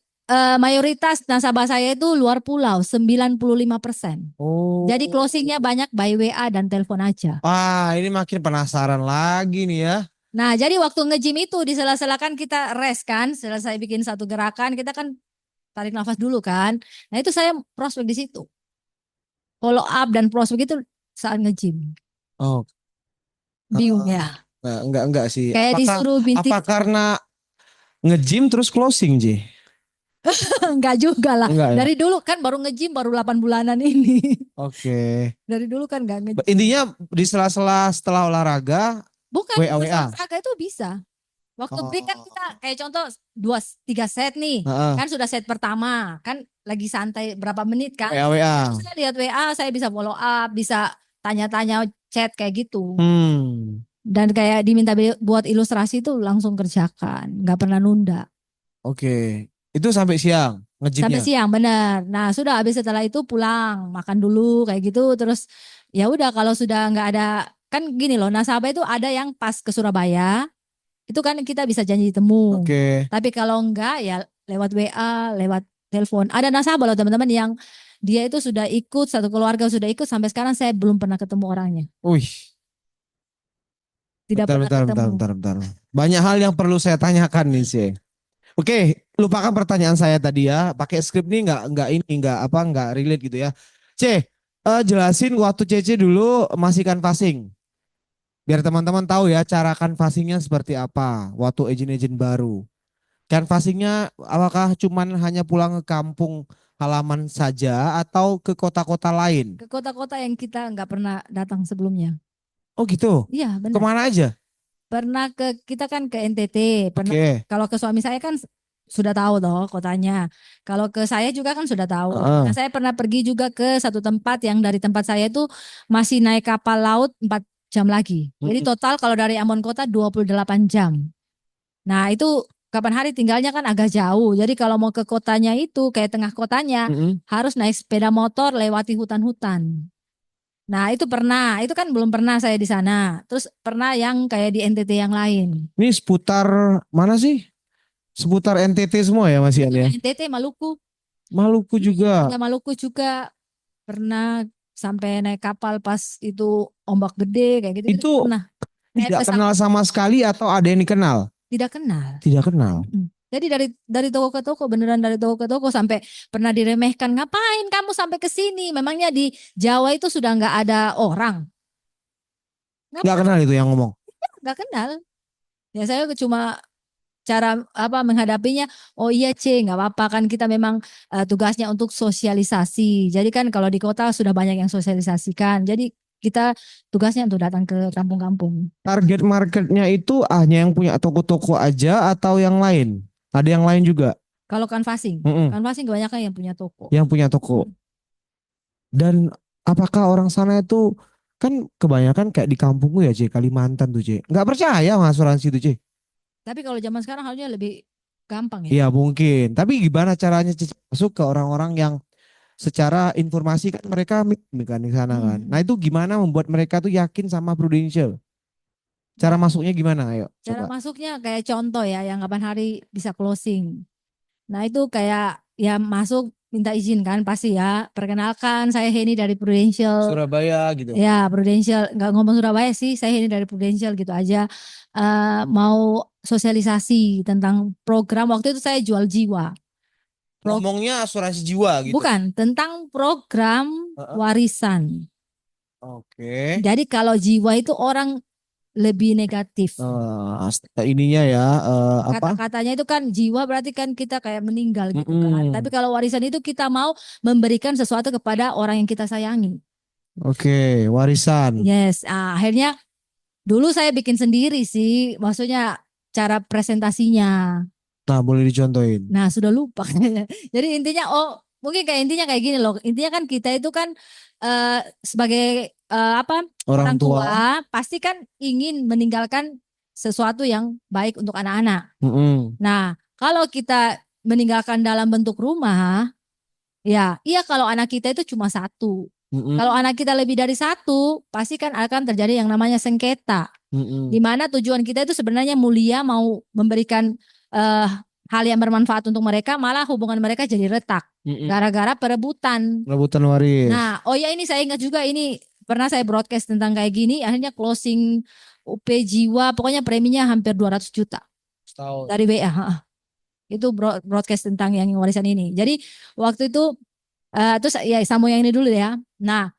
mayoritas nasabah saya itu luar pulau 95%.
Oh.
Jadi closingnya banyak by WA dan telepon aja.
Wah, ini makin penasaran lagi nih ya.
Nah jadi waktu nge-gym itu di sela-sela kan kita rest kan. Selesai bikin satu gerakan kita kan tarik nafas dulu kan. Nah itu saya prospek di situ. Follow up dan prospek itu saat nge-gym.
Oh.
Bingung ya.
Enggak sih.
Kayak disuruh bintik.
Apa karena nge-gym terus closing, Ji?
Enggak juga lah.
Enggak ya?
Dari dulu kan baru nge-gym baru 8 bulanan ini.
Oke.
Dari dulu kan enggak nge-gym.
Intinya di sela-sela setelah olahraga
Bukan,
WA.
olahraga itu bisa. Waktu break kan kita
Oh.
kayak contoh 2 3 set nih.
Heeh.
Kan sudah set pertama. Kan lagi santai berapa menit kan.
WA.
Saya lihat WA, saya bisa follow up, bisa tanya-tanya chat kayak gitu. Dan kayak diminta buat ilustrasi itu langsung kerjakan. Nggak pernah nunda.
Oke. Itu sampai siang
Sampai
nge-gymnya.
siang benar. Nah sudah habis setelah itu pulang. Makan dulu kayak gitu. Terus ya udah kalau sudah nggak ada. Kan gini loh, nasabah itu ada yang pas ke Surabaya. Itu kan kita bisa janji temu.
Oke.
Tapi kalau enggak ya lewat WA, lewat telepon. Ada nasabah loh teman-teman yang dia itu sudah ikut, satu keluarga sudah ikut. Sampai sekarang saya belum pernah ketemu orangnya.
Wih.
Tidak pernah ketemu.
Bentar. Banyak hal yang perlu saya tanyakan nih sih. Oke, lupakan pertanyaan saya tadi ya. Pakai skrip nih nggak relate gitu ya. Jelasin waktu Cece dulu masih canvassing. Biar teman-teman tahu ya cara canvassingnya seperti apa waktu agent-agent baru. Canvassingnya apakah cuman hanya pulang ke kampung halaman saja atau ke kota-kota lain?
Ke kota-kota yang kita nggak pernah datang sebelumnya.
Oh gitu.
Iya benar.
Kemana aja?
Pernah kita kan ke NTT. Pernah
Oke.
kalau ke suami saya kan sudah tahu toh kotanya. Kalau ke saya juga kan sudah tahu. Nah,
Heeh.
saya pernah pergi juga ke satu tempat yang dari tempat saya itu masih naik kapal laut 4 jam lagi. Jadi
Mm-mm.
total kalau dari Ambon Kota 28 jam. Nah, itu kapan hari tinggalnya kan agak jauh. Jadi kalau mau ke kotanya itu kayak tengah kotanya
Mm-mm.
harus naik sepeda motor lewati hutan-hutan. Nah, itu pernah. Itu kan belum pernah saya di sana. Terus pernah yang kayak di NTT yang lain.
Ini seputar mana sih? Seputar NTT semua ya Mas Ian ya?
NTT Maluku.
Maluku juga.
Ya Maluku juga pernah sampai naik kapal pas itu ombak gede kayak gitu
Itu
pernah. Naik
tidak kenal
pesawat
sama sekali atau ada yang dikenal?
tidak kenal.
Tidak kenal.
Jadi dari toko ke toko beneran dari toko ke toko sampai pernah diremehkan ngapain kamu sampai ke sini? Memangnya di Jawa itu sudah nggak ada orang?
Nggak kenal itu yang ngomong.
Nggak kenal. Ya saya cuma cara apa menghadapinya. Oh iya nggak apa-apa kan kita memang tugasnya untuk sosialisasi. Jadi kan kalau di kota sudah banyak yang sosialisasikan. Jadi kita tugasnya untuk datang ke kampung-kampung.
Target marketnya itu hanya yang punya toko-toko aja atau yang lain? Ada yang lain juga?
Kalau canvassing,
Mm-mm.
canvassing kebanyakan yang punya toko.
Yang punya toko. Dan apakah orang sana itu kan kebanyakan kayak di kampungku ya, C, Kalimantan tuh, C. Nggak percaya sama asuransi tuh, C.
Tapi kalau zaman sekarang harusnya lebih gampang ya.
Iya mungkin. Tapi gimana caranya C masuk ke orang-orang yang secara informasi kan mereka kan di sana kan. Nah itu gimana membuat mereka tuh yakin sama Prudential? Cara
Nah,
masuknya gimana? Ayo
cara
coba.
masuknya kayak contoh ya yang kapan hari bisa closing. Nah itu kayak ya masuk minta izin kan pasti ya. Perkenalkan saya Heni dari Prudential.
Surabaya gitu.
Ya Prudential nggak ngomong Surabaya sih. Saya Heni dari Prudential gitu aja. Mau sosialisasi tentang program waktu itu saya jual jiwa.
Ngomongnya asuransi jiwa gitu.
Bukan tentang program
Heeh.
warisan.
Oke.
Jadi kalau jiwa itu orang lebih negatif.
Ininya ya apa?
Kata-katanya itu kan jiwa berarti kan kita kayak meninggal gitu kan. Tapi
Mm-mm.
kalau warisan itu kita mau memberikan sesuatu kepada orang yang kita sayangi.
Oke, warisan.
Yes, akhirnya dulu saya bikin sendiri sih. Maksudnya cara presentasinya.
Nah, boleh dicontohin.
Nah, sudah lupa kayaknya. Jadi intinya mungkin kayak intinya kayak gini loh. Intinya kan kita itu kan sebagai apa
Orang
orang
tua.
tua pasti kan ingin meninggalkan sesuatu yang baik untuk anak-anak.
Mm-mm.
Nah, kalau kita meninggalkan dalam bentuk rumah, ya iya kalau anak kita itu cuma satu.
Mm-mm.
Kalau anak kita lebih dari satu, pasti kan akan terjadi yang namanya sengketa.
Mm-mm.
Di mana tujuan kita itu sebenarnya mulia mau memberikan eh, hal yang bermanfaat untuk mereka, malah hubungan mereka jadi retak
Mm-mm.
gara-gara perebutan.
Rebutan waris.
Nah, oh ya ini saya ingat juga ini pernah saya broadcast tentang kayak gini, akhirnya closing UP Jiwa, pokoknya preminya hampir 200 juta
Setahun.
dari WA. Itu broadcast tentang yang warisan ini. Jadi waktu itu terus ya sambung yang ini dulu ya. Nah,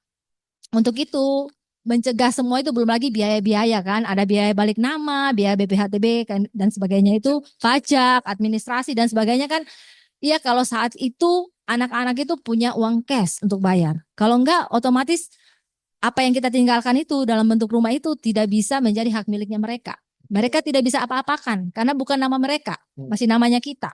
untuk itu mencegah semua itu belum lagi biaya-biaya kan, ada biaya balik nama, biaya BPHTB kan, dan sebagainya itu pajak, administrasi dan sebagainya kan. Iya kalau saat itu anak-anak itu punya uang cash untuk bayar. Kalau enggak otomatis apa yang kita tinggalkan itu dalam bentuk rumah itu tidak bisa menjadi hak miliknya mereka. Mereka tidak bisa apa-apakan karena bukan nama mereka, masih namanya kita.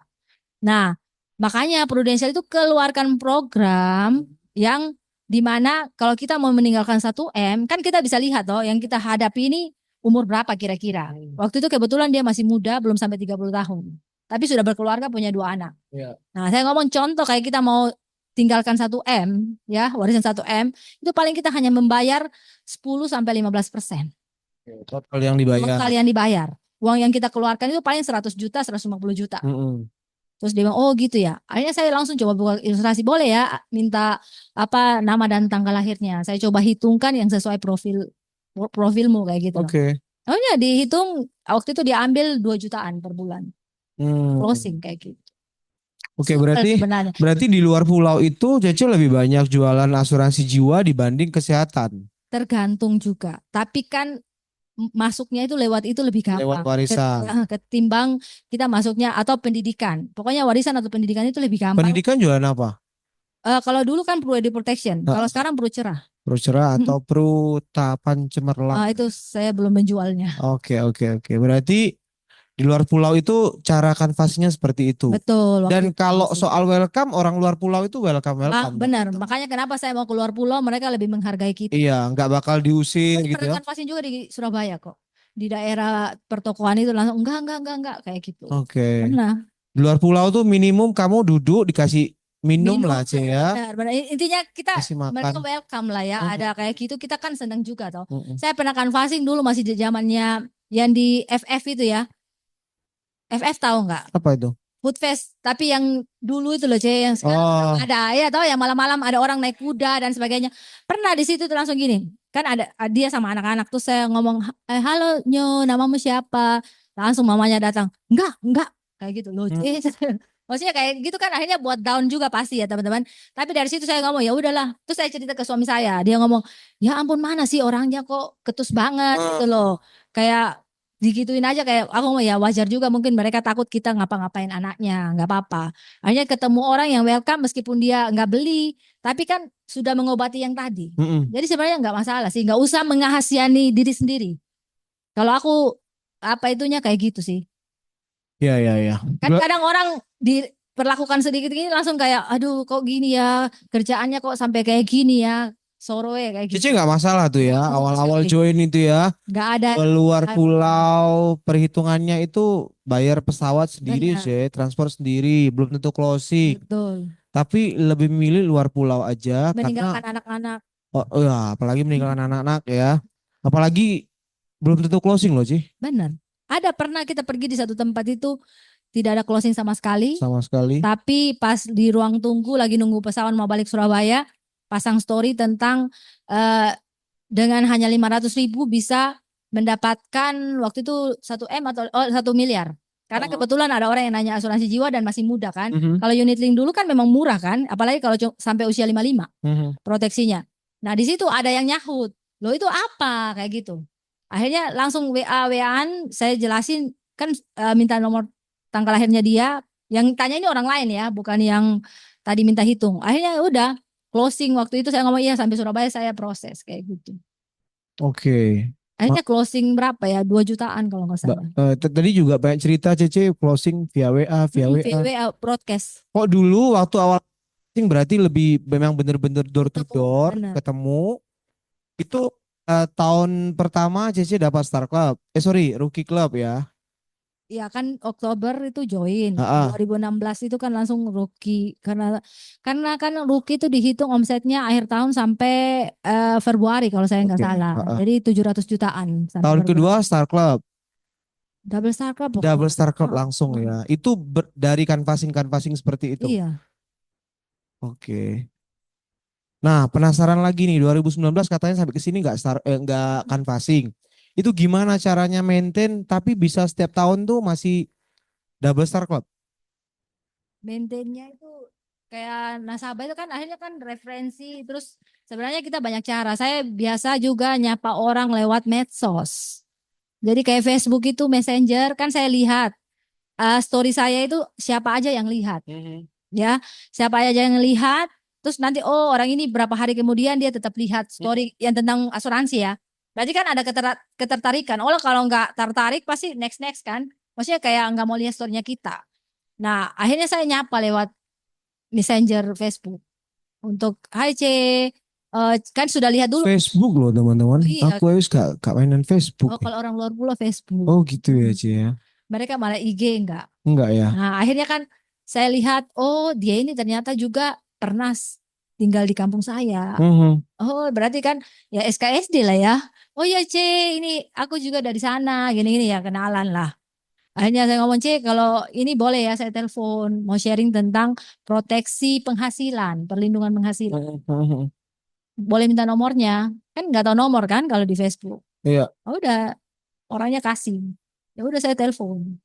Nah, makanya Prudential itu keluarkan program yang dimana kalau kita mau meninggalkan 1M, kan kita bisa lihat toh yang kita hadapi ini umur berapa kira-kira. Waktu itu kebetulan dia masih muda, belum sampai 30 tahun. Tapi sudah berkeluarga, punya 2 anak.
Ya.
Nah, saya ngomong contoh kayak kita mau tinggalkan 1M, ya, warisan 1M, itu paling kita hanya membayar 10-15%.
Total yang dibayar.
Total yang dibayar. Uang yang kita keluarkan itu paling 100 juta, 150 juta. Terus dia bilang, oh gitu ya. Akhirnya saya langsung coba buka ilustrasi, boleh ya minta apa nama dan tanggal lahirnya. Saya coba hitungkan yang sesuai profilmu kayak gitu loh.
Oke.
Oh ya dihitung waktu itu diambil 2 jutaan per bulan.
Hmm.
Closing kayak gitu.
Oke,
Simple sebenarnya.
berarti di luar pulau itu Cece lebih banyak jualan asuransi jiwa dibanding kesehatan.
Tergantung juga. Tapi kan masuknya itu lewat itu lebih
Lewat
gampang.
warisan.
Ketimbang kita masuknya atau pendidikan. Pokoknya warisan atau pendidikan itu lebih gampang.
Pendidikan jualan apa?
Kalau dulu kan Pro Edu Protection. Kalau sekarang Pro Cerah.
Pro Cerah atau Pro Tapan Cemerlang.
Itu saya belum menjualnya.
Oke. Berarti di luar pulau itu cara kanvasnya seperti itu.
Betul.
Dan kalau soal welcome, orang luar pulau itu welcome.
Benar. Makanya kenapa saya mau keluar pulau, mereka lebih menghargai kita.
Iya, nggak bakal diusir gitu ya.
Pernah kanvasin juga di Surabaya kok. Di daerah pertokoan itu langsung enggak kayak gitu.
Oke.
Pernah.
Di luar pulau tuh minimum kamu duduk dikasih minum lah Cek ya.
Benar. Intinya kita
Kasih
mereka
makan.
welcome lah ya. Ada kayak gitu kita kan senang juga toh.
Mm-mm.
Saya pernah canvassing dulu masih di zamannya yang di FF itu ya. FF tahu nggak?
Apa itu?
Food Fest, tapi yang dulu itu loh, yang sekarang ada ya tahu yang malam-malam ada orang naik kuda dan sebagainya. Pernah di situ tuh langsung gini, kan ada dia sama anak-anak tuh saya ngomong, halo Nyo, namamu siapa? Langsung mamanya datang, enggak, kayak gitu loh. Maksudnya kayak gitu kan akhirnya buat down juga pasti ya teman-teman. Tapi dari situ saya ngomong ya udahlah. Terus saya cerita ke suami saya, dia ngomong, ya ampun mana sih orangnya kok ketus banget gitu loh. Kayak digituin aja kayak aku mau ya wajar juga mungkin mereka takut kita ngapa-ngapain anaknya nggak apa-apa hanya ketemu orang yang welcome meskipun dia nggak beli tapi kan sudah mengobati yang tadi. Jadi sebenarnya nggak masalah sih nggak usah menghasihani diri sendiri kalau aku apa itunya kayak gitu sih.
Ya.
Kan kadang orang diperlakukan sedikit gini langsung kayak aduh kok gini ya kerjaannya kok sampai kayak gini ya soroe kayak gitu.
Cici nggak masalah tuh ya awal-awal join itu ya.
Nggak ada.
Keluar pulau perhitungannya itu bayar pesawat sendiri
Benar.
sih, transport sendiri, belum tentu closing.
Betul.
Tapi lebih memilih luar pulau aja
Meninggalkan
karena
anak-anak.
ya apalagi meninggalkan anak-anak ya. Apalagi belum tentu closing loh, Ci.
Benar. Ada pernah kita pergi di satu tempat itu tidak ada closing sama sekali.
Sama sekali.
Tapi pas di ruang tunggu lagi nunggu pesawat mau balik Surabaya, pasang story tentang dengan hanya 500.000 bisa mendapatkan waktu itu 1M atau 1 miliar. Karena kebetulan ada orang yang nanya asuransi jiwa dan masih muda kan. Kalau unit link dulu kan memang murah kan, apalagi kalau sampai usia 55 proteksinya. Nah di situ ada yang nyahut, loh itu apa kayak gitu. Akhirnya langsung WA-WAan saya jelasin kan minta nomor tanggal lahirnya dia. Yang tanya ini orang lain ya, bukan yang tadi minta hitung. Akhirnya udah closing waktu itu saya ngomong iya sampai Surabaya saya proses kayak gitu.
Oke.
Akhirnya closing berapa ya? 2 jutaan kalau nggak salah.
Tadi juga banyak cerita Cece closing via WA, via WA.
Broadcast.
Kok dulu waktu awal closing berarti lebih memang bener-bener door to door ketemu. Itu tahun pertama Cece dapat Star Club. Rookie Club ya.
Iya kan Oktober itu join. 2016 itu kan langsung rookie karena kan rookie itu dihitung omsetnya akhir tahun sampai Februari kalau saya nggak salah. Jadi 700 jutaan.
Tahun kedua Star Club.
Double Star Club.
Double Star Club langsung ya. Itu dari canvassing seperti itu.
Iya.
Oke. Nah, penasaran lagi nih 2019 katanya sampai ke sini nggak canvassing. Itu gimana caranya maintain tapi bisa setiap tahun tuh masih double Star Club?
Maintainnya itu kayak nasabah itu kan akhirnya kan referensi terus Sebenarnya kita banyak cara. Saya biasa juga nyapa orang lewat medsos. Jadi kayak Facebook itu Messenger kan saya lihat story saya itu siapa aja yang lihat
Mhm.
ya. Siapa aja yang lihat terus nanti oh orang ini berapa hari kemudian dia tetap lihat story yang tentang asuransi ya. Berarti kan ada ketertarikan. Oh kalau nggak tertarik pasti next next kan. Maksudnya kayak nggak mau lihat storynya kita. Nah akhirnya saya nyapa lewat Messenger Facebook untuk Hai C, kan sudah lihat dulu.
Facebook loh teman-teman.
Oh iya,
Aku harus gak mainan Facebook.
oh kalau orang luar pulau Facebook.
Oh gitu ya Ci ya.
Mereka malah IG enggak.
Enggak ya.
Nah, akhirnya kan saya lihat, oh dia ini ternyata juga pernah tinggal di kampung saya.
Mhm.
Oh, berarti kan ya SKSD lah ya. Oh ya C, ini aku juga dari sana, gini-gini ya kenalan lah. Akhirnya saya ngomong C, kalau ini boleh ya saya telepon, mau sharing tentang proteksi penghasilan, perlindungan penghasilan.
Mhm.
Boleh minta nomornya, kan nggak tahu nomor kan kalau di Facebook.
Iya.
Oh, udah orangnya kasih. Ya udah saya telepon.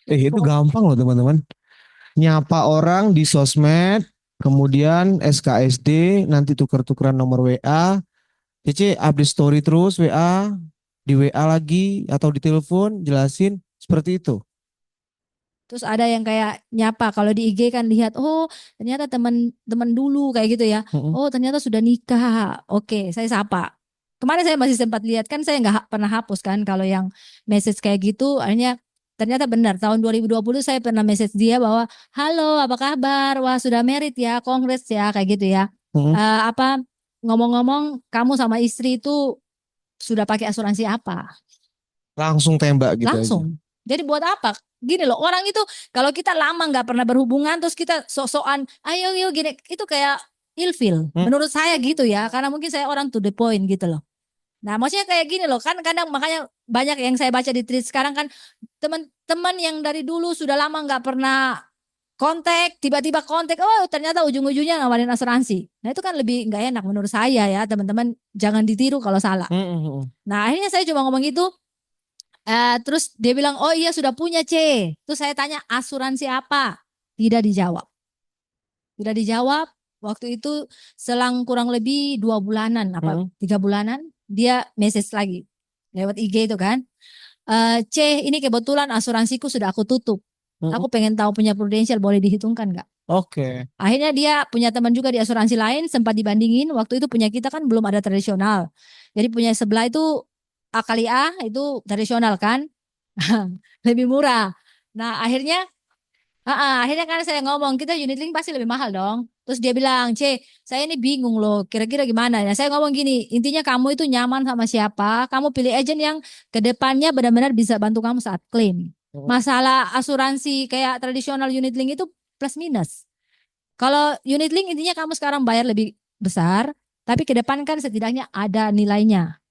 Itu gampang loh teman-teman. Nyapa orang di sosmed, kemudian SKSD, nanti tuker-tukeran nomor WA. Cece update story terus WA, di WA lagi atau di telepon jelasin seperti itu.
Terus ada yang kayak nyapa kalau di IG kan lihat oh ternyata teman-teman dulu kayak gitu ya.
Mhm.
Oh ternyata sudah nikah. Oke, saya sapa. Kemarin saya masih sempat lihat kan saya nggak pernah hapus kan kalau yang message kayak gitu. Akhirnya ternyata benar tahun 2020 saya pernah message dia bahwa halo apa kabar? Wah sudah married ya, congrats ya kayak gitu ya.
Mhm.
Apa ngomong-ngomong kamu sama istri itu sudah pakai asuransi apa?
Langsung tembak gitu aja.
Langsung. Jadi buat apa? Gini loh, orang itu kalau kita lama nggak pernah berhubungan, terus kita sok-sokan, ayo yuk gini, itu kayak ilfil.
Hmm.
Menurut saya gitu ya, karena mungkin saya orang to the point gitu loh. Nah, maksudnya kayak gini loh, kan kadang makanya banyak yang saya baca di tweet sekarang kan teman-teman yang dari dulu sudah lama nggak pernah kontak, tiba-tiba kontak, oh ternyata ujung-ujungnya ngawarin asuransi. Nah itu kan lebih nggak enak menurut saya ya, teman-teman jangan ditiru kalau salah.
Mhm.
Nah akhirnya saya cuma ngomong gitu, terus dia bilang, oh iya sudah punya C. Terus saya tanya asuransi apa? Tidak dijawab. Tidak dijawab. Waktu itu selang kurang lebih 2 bulanan, apa
Mhm.
3 bulanan, dia message lagi lewat IG itu kan. C, ini kebetulan asuransiku sudah aku tutup.
Mhm.
Aku pengen tahu punya Prudential boleh dihitungkan nggak?
Oke.
Akhirnya dia punya teman juga di asuransi lain, sempat dibandingin. Waktu itu punya kita kan belum ada tradisional. Jadi punya sebelah itu A kali A itu tradisional kan. Lebih murah. Nah, akhirnya kan saya ngomong, kita unit link pasti lebih mahal dong. Terus dia bilang, C, saya ini bingung loh, kira-kira gimana ya. Saya ngomong gini, intinya kamu itu nyaman sama siapa, kamu pilih agent yang ke depannya benar-benar bisa bantu kamu saat klaim.
Mhm.
Masalah asuransi kayak tradisional unit link itu plus minus. Kalau unit link intinya kamu sekarang bayar lebih besar, tapi ke depan kan setidaknya ada nilainya.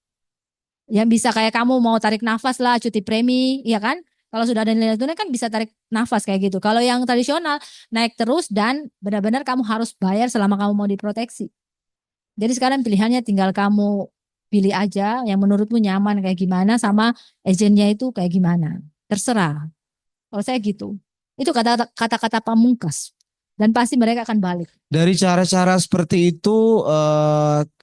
Yang bisa kayak kamu mau tarik nafas lah, cuti premi, ya kan? Kalau sudah ada nilai tunai kan bisa tarik nafas kayak gitu. Kalau yang tradisional naik terus dan benar-benar kamu harus bayar selama kamu mau diproteksi. Jadi sekarang pilihannya tinggal kamu pilih aja yang menurutmu nyaman kayak gimana sama agennya itu kayak gimana. Terserah. Kalau saya gitu. Itu kata-kata pamungkas. Dan pasti mereka akan balik.
Dari cara-cara seperti itu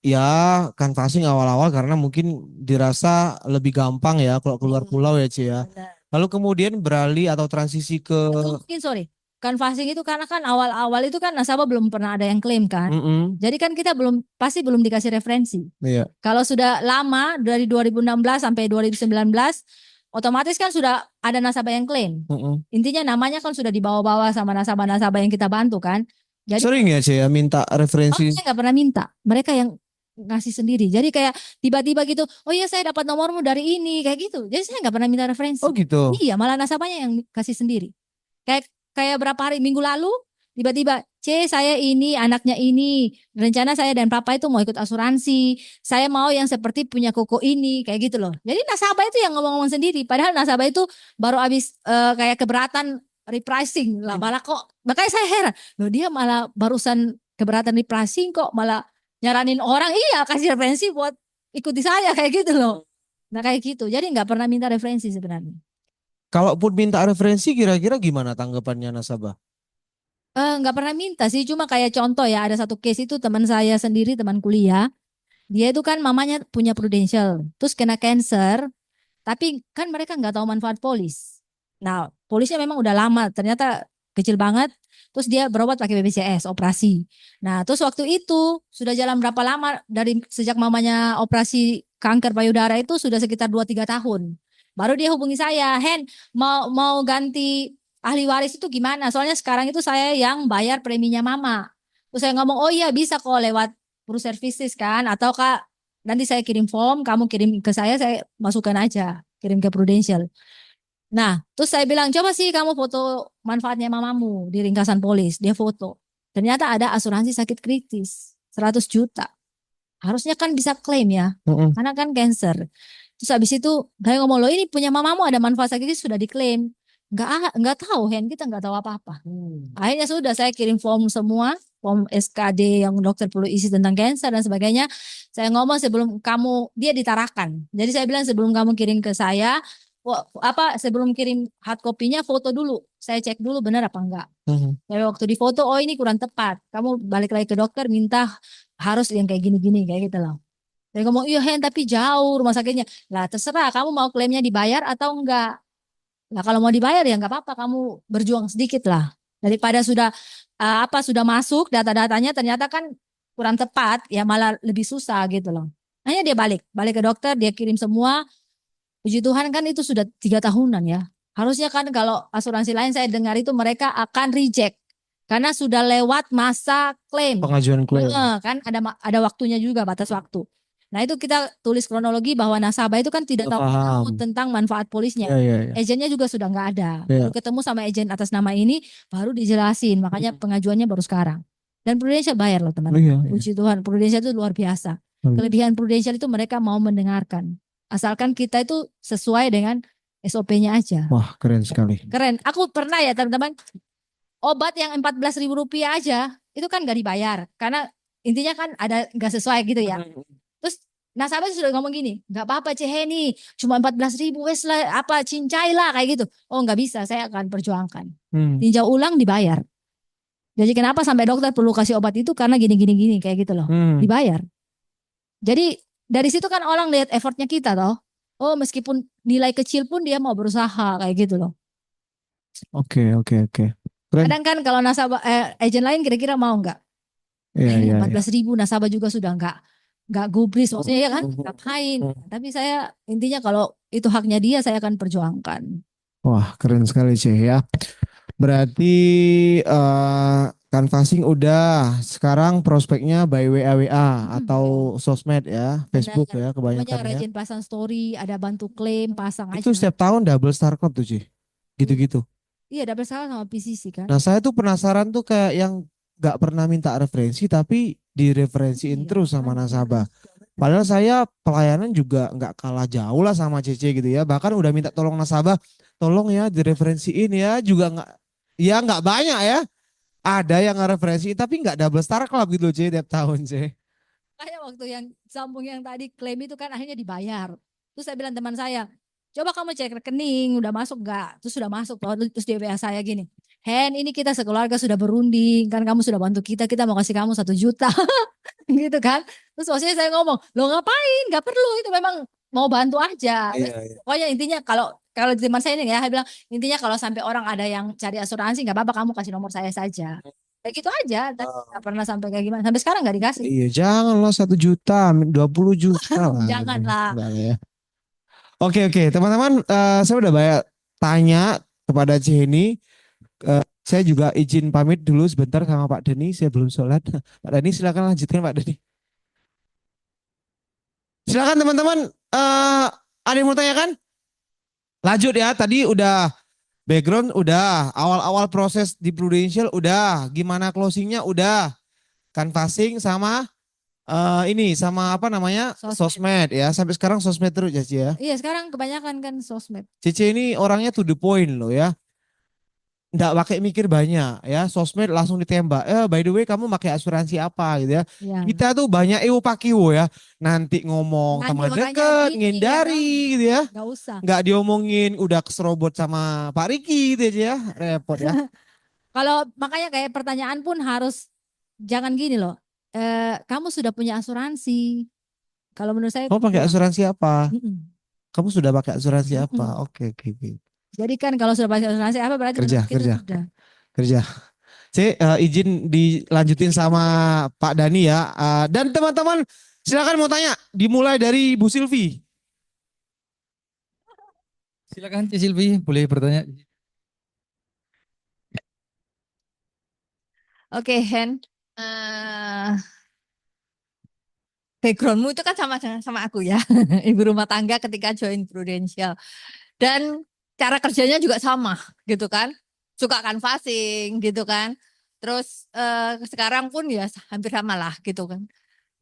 ya canvassing awal-awal karena mungkin dirasa lebih gampang ya kalau keluar pulau ya Ci ya.
Benar.
Lalu kemudian beralih atau transisi ke
Atau mungkin sorry, canvassing itu karena kan awal-awal itu kan nasabah belum pernah ada yang klaim kan.
Mm-mm.
Jadi kan kita pasti belum dikasih referensi.
Iya.
Kalau sudah lama dari 2016 sampai 2019, otomatis kan sudah ada nasabah yang klaim.
Mm-mm.
Intinya namanya kan sudah dibawa-bawa sama nasabah-nasabah yang kita bantu kan. Jadi
Sering ya Ci ya minta referensi.
saya nggak pernah minta, mereka yang ngasih sendiri. Jadi kayak tiba-tiba gitu, oh iya saya dapat nomormu dari ini kayak gitu. Jadi saya nggak pernah minta
Oh
referensi.
gitu.
Iya, malah nasabahnya yang kasih sendiri. Kayak kayak berapa hari minggu lalu tiba-tiba C saya ini anaknya ini rencana saya dan papa itu mau ikut asuransi saya mau yang seperti punya koko ini kayak gitu loh jadi nasabah itu yang ngomong-ngomong sendiri padahal nasabah itu baru habis kayak keberatan repricing lah malah kok makanya saya heran loh dia malah barusan keberatan repricing kok malah nyaranin orang iya kasih referensi buat ikuti saya kayak gitu loh nah kayak gitu jadi nggak pernah minta referensi sebenarnya.
Kalaupun minta referensi kira-kira gimana tanggapannya nasabah?
Nggak pernah minta sih, cuma kayak contoh ya, ada satu case itu teman saya sendiri, teman kuliah, dia itu kan mamanya punya Prudential, terus kena cancer, tapi kan mereka nggak tahu manfaat polis. Nah, polisnya memang udah lama, ternyata kecil banget, terus dia berobat pakai BPJS, operasi. Nah, terus waktu itu sudah jalan berapa lama dari sejak mamanya operasi kanker payudara itu sudah sekitar 2 3 tahun. Baru dia hubungi saya, Hen, mau mau ganti ahli waris itu gimana? Soalnya sekarang itu saya yang bayar preminya mama. Terus saya ngomong, oh iya bisa kok lewat Pro Services kan, atau Kak nanti saya kirim form, kamu kirim ke saya masukkan aja, kirim ke Prudential. Nah, terus saya bilang, coba sih kamu foto manfaatnya mamamu di ringkasan polis. Dia foto. Ternyata ada asuransi sakit kritis, 100 juta. Harusnya kan bisa klaim ya,
Mm-mm.
karena kan cancer. Terus habis itu, saya ngomong, loh ini punya mamamu ada manfaat sakit kritis sudah diklaim. Nggak tahu, Hen, kita nggak tahu apa-apa. Akhirnya sudah saya kirim form semua, form SKD yang dokter perlu isi tentang cancer dan sebagainya. Saya ngomong sebelum kamu, dia ditarakan. Jadi saya bilang sebelum kamu kirim ke saya, sebelum kirim hard copy-nya foto dulu. Saya cek dulu benar apa enggak.
Mhm.
Jadi waktu difoto, oh ini kurang tepat. Kamu balik lagi ke dokter minta harus yang kayak gini-gini kayak gitu loh. Saya ngomong, iya Hen tapi jauh rumah sakitnya. Lah terserah kamu mau klaimnya dibayar atau enggak. Nah, kalau mau dibayar ya nggak apa-apa, kamu berjuang sedikit lah. Daripada sudah masuk data-datanya ternyata kan kurang tepat, ya malah lebih susah gitu loh. Hanya dia balik ke dokter, dia kirim semua. Puji Tuhan kan itu sudah 3 tahunan ya. Harusnya kan kalau asuransi lain saya dengar itu mereka akan reject karena sudah lewat masa klaim.
Pengajuan klaim.
Kan ada waktunya juga batas waktu. Nah itu kita tulis kronologi bahwa nasabah itu kan tidak
Nggak
tahu
paham.
tentang manfaat polisnya.
Ya, ya, ya.
Agennya juga sudah nggak ada. Baru
Ya.
ketemu sama agen atas nama ini, baru dijelasin. Makanya pengajuannya baru sekarang. Dan Prudential bayar loh
Oh,
teman-teman.
iya, iya.
Puji Tuhan, Prudential itu luar biasa. Kelebihan Prudential itu mereka mau mendengarkan. Asalkan kita itu sesuai dengan SOP-nya aja.
Wah, keren sekali.
Keren. Aku pernah ya teman-teman, obat yang 14.000 rupiah aja, itu kan nggak dibayar. Karena intinya kan ada nggak sesuai gitu ya. Terus nasabah sudah ngomong gini, nggak apa-apa Ceheni, cuma 14.000 wes lah, apa cincai lah kayak gitu. Oh nggak bisa, saya akan perjuangkan.
Hmm.
Tinjau ulang dibayar. Jadi kenapa sampai dokter perlu kasih obat itu karena gini kayak gitu loh.
Hmm.
Dibayar. Jadi dari situ kan orang lihat effortnya kita toh. Oh meskipun nilai kecil pun dia mau berusaha kayak gitu loh.
Oke, oke, oke. Keren.
Kadang kan kalau nasabah agent lain kira-kira mau nggak?
Iya,
Nah ini
iya,
empat
iya.
belas ribu nasabah juga sudah nggak gubris maksudnya ya kan ngapain. Tapi saya intinya kalau itu haknya dia saya akan perjuangkan.
Wah, keren sekali sih ya. Berarti canvassing udah. Sekarang prospeknya by WA WA atau
Ya,
sosmed ya,
benar.
Facebook ya
Pokoknya
kebanyakan ya.
rajin pasang story, ada bantu klaim, pasang
Itu
aja.
setiap tahun double star club tuh sih.
Iya,
Gitu-gitu.
iya dapat salah sama PCC kan.
Nah, saya tuh penasaran tuh kayak yang nggak pernah minta referensi tapi direferensiin
Iya,
terus sama
makanya.
nasabah. Padahal saya pelayanan juga nggak kalah jauh lah sama CC gitu ya. Bahkan udah minta tolong nasabah, tolong ya direferensiin ya. Juga nggak, ya nggak banyak ya. Ada yang ngereferensi tapi nggak double star club gitu C tiap tahun C.
Kayak waktu yang sambung yang tadi klaim itu kan akhirnya dibayar. Terus saya bilang teman saya, coba kamu cek rekening, udah masuk gak? Terus sudah masuk, loh. Terus dia WA saya gini, Hen ini kita sekeluarga sudah berunding, kan kamu sudah bantu kita mau kasih kamu 1 juta. Gitu kan. Terus maksudnya saya ngomong, lo ngapain? Gak perlu, itu memang mau bantu aja.
Iya, iya.
Pokoknya intinya kalau kalau di teman saya ini ya, saya bilang intinya kalau sampai orang ada yang cari asuransi nggak apa-apa kamu kasih nomor saya saja. Kayak gitu aja, tapi nggak pernah sampai kayak gimana. Sampai sekarang nggak dikasih.
Iya, janganlah 1 juta, 20 juta lah.
Janganlah.
Enggak lah ya. Oke, oke, teman-teman, saya udah banyak tanya kepada Jenny. Saya juga izin pamit dulu sebentar sama Pak Deni. Saya belum sholat. Pak Deni silakan lanjutkan Pak Deni. Silakan teman-teman. Ada yang mau tanyakan? Lanjut ya. Tadi udah background, udah awal-awal proses di Prudential, udah gimana closingnya, udah canvassing sama ini sama apa namanya
Sosmed.
sosmed ya. Sampai sekarang sosmed terus ya Ci ya.
Iya sekarang kebanyakan kan sosmed.
Cici ini orangnya to the point loh ya. Nggak pakai mikir banyak ya, sosmed langsung ditembak. By the way kamu pakai asuransi apa gitu ya.
Ya.
Kita tuh banyak pakiwo ya. Nanti ngomong
Nanti
teman
makanya
deket,
ini ya
ngindari
kan
gitu ya.
nggak usah.
Nggak diomongin, udah keserobot sama Pak Riki gitu aja ya. Repot ya.
Kalau makanya kayak pertanyaan pun harus jangan gini loh. Kamu sudah punya asuransi? Kalau menurut saya
Kamu pakai
kurang.
asuransi apa?
Mm-mm.
Kamu sudah pakai asuransi apa?
Mm-mm.
Oke, oke, oke.
Jadi kan kalau sudah pakai asuransi apa berarti
Kerja,
menurut kita
kerja,
sudah.
kerja. Saya izin dilanjutin sama Pak Dani ya. Dan teman-teman silakan mau tanya. Dimulai dari Bu Silvi.
Silakan Ci Silvi, boleh bertanya.
Oke, Hen. Eh, Backgroundmu itu kan sama dengan sama aku ya, ibu rumah tangga ketika join Prudential. Dan cara kerjanya juga sama, gitu kan? Suka canvassing, gitu kan? Terus sekarang pun ya hampir sama lah, gitu kan?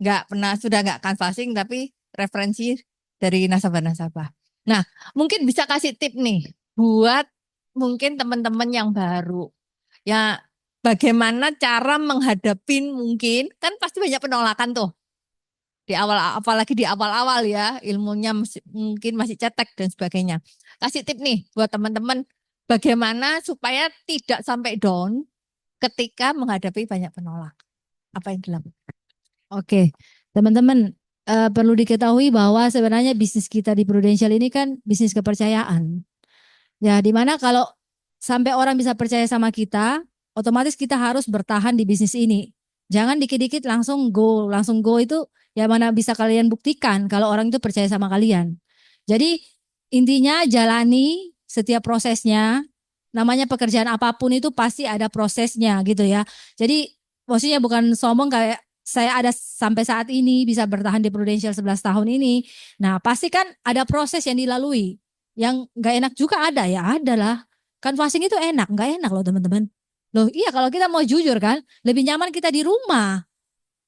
Nggak pernah sudah nggak canvassing, tapi referensi dari nasabah-nasabah. Nah, mungkin bisa kasih tip nih buat mungkin teman-teman yang baru. Ya, bagaimana cara menghadapin mungkin kan pasti banyak penolakan tuh di awal, apalagi di awal-awal ya, ilmunya mungkin masih cetek dan sebagainya. Kasih tip nih buat teman-teman bagaimana supaya tidak sampai down ketika menghadapi banyak penolak. Apa yang dilakukan?
Oke, teman-teman, perlu diketahui bahwa sebenarnya bisnis kita di Prudential ini kan bisnis kepercayaan. Ya, dimana kalau sampai orang bisa percaya sama kita, otomatis kita harus bertahan di bisnis ini. Jangan dikit-dikit langsung go itu ya mana bisa kalian buktikan kalau orang itu percaya sama kalian. Jadi intinya jalani setiap prosesnya. Namanya pekerjaan apapun itu pasti ada prosesnya gitu ya. Jadi maksudnya bukan sombong kayak saya ada sampai saat ini bisa bertahan di Prudential 11 tahun ini. Nah, pasti kan ada proses yang dilalui. Yang nggak enak juga ada ya, ada lah. Canvassing itu enak, nggak enak loh teman-teman. Loh iya kalau kita mau jujur kan, lebih nyaman kita di rumah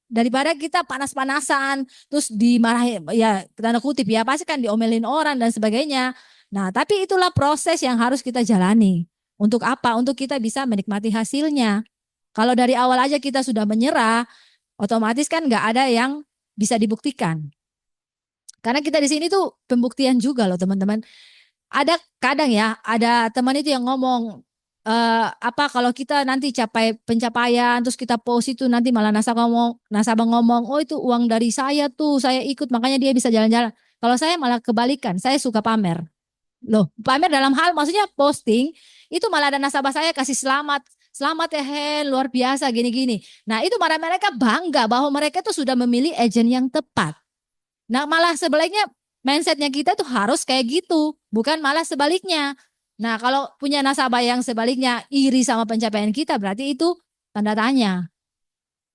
daripada kita panas-panasan terus dimarahin ya tanda kutip ya pasti kan diomelin orang dan sebagainya. Nah, tapi itulah proses yang harus kita jalani. Untuk apa? Untuk kita bisa menikmati hasilnya. Kalau dari awal aja kita sudah menyerah, otomatis kan nggak ada yang bisa dibuktikan. Karena kita di sini tuh pembuktian juga loh teman-teman. Ada kadang ya, ada teman itu yang ngomong apa kalau kita nanti capai pencapaian terus kita post itu nanti malah nasabah ngomong, oh itu uang dari saya tuh, saya ikut makanya dia bisa jalan-jalan. Kalau saya malah kebalikan, saya suka pamer. Loh, pamer dalam hal maksudnya posting itu malah ada nasabah saya kasih selamat. Selamat ya Hen, luar biasa gini-gini. Nah, itu malah mereka bangga bahwa mereka tuh sudah memilih agent yang tepat. Nah, malah sebaliknya mindsetnya kita tuh harus kayak gitu, bukan malah sebaliknya. Nah, kalau punya nasabah yang sebaliknya iri sama pencapaian kita, berarti itu tanda tanya.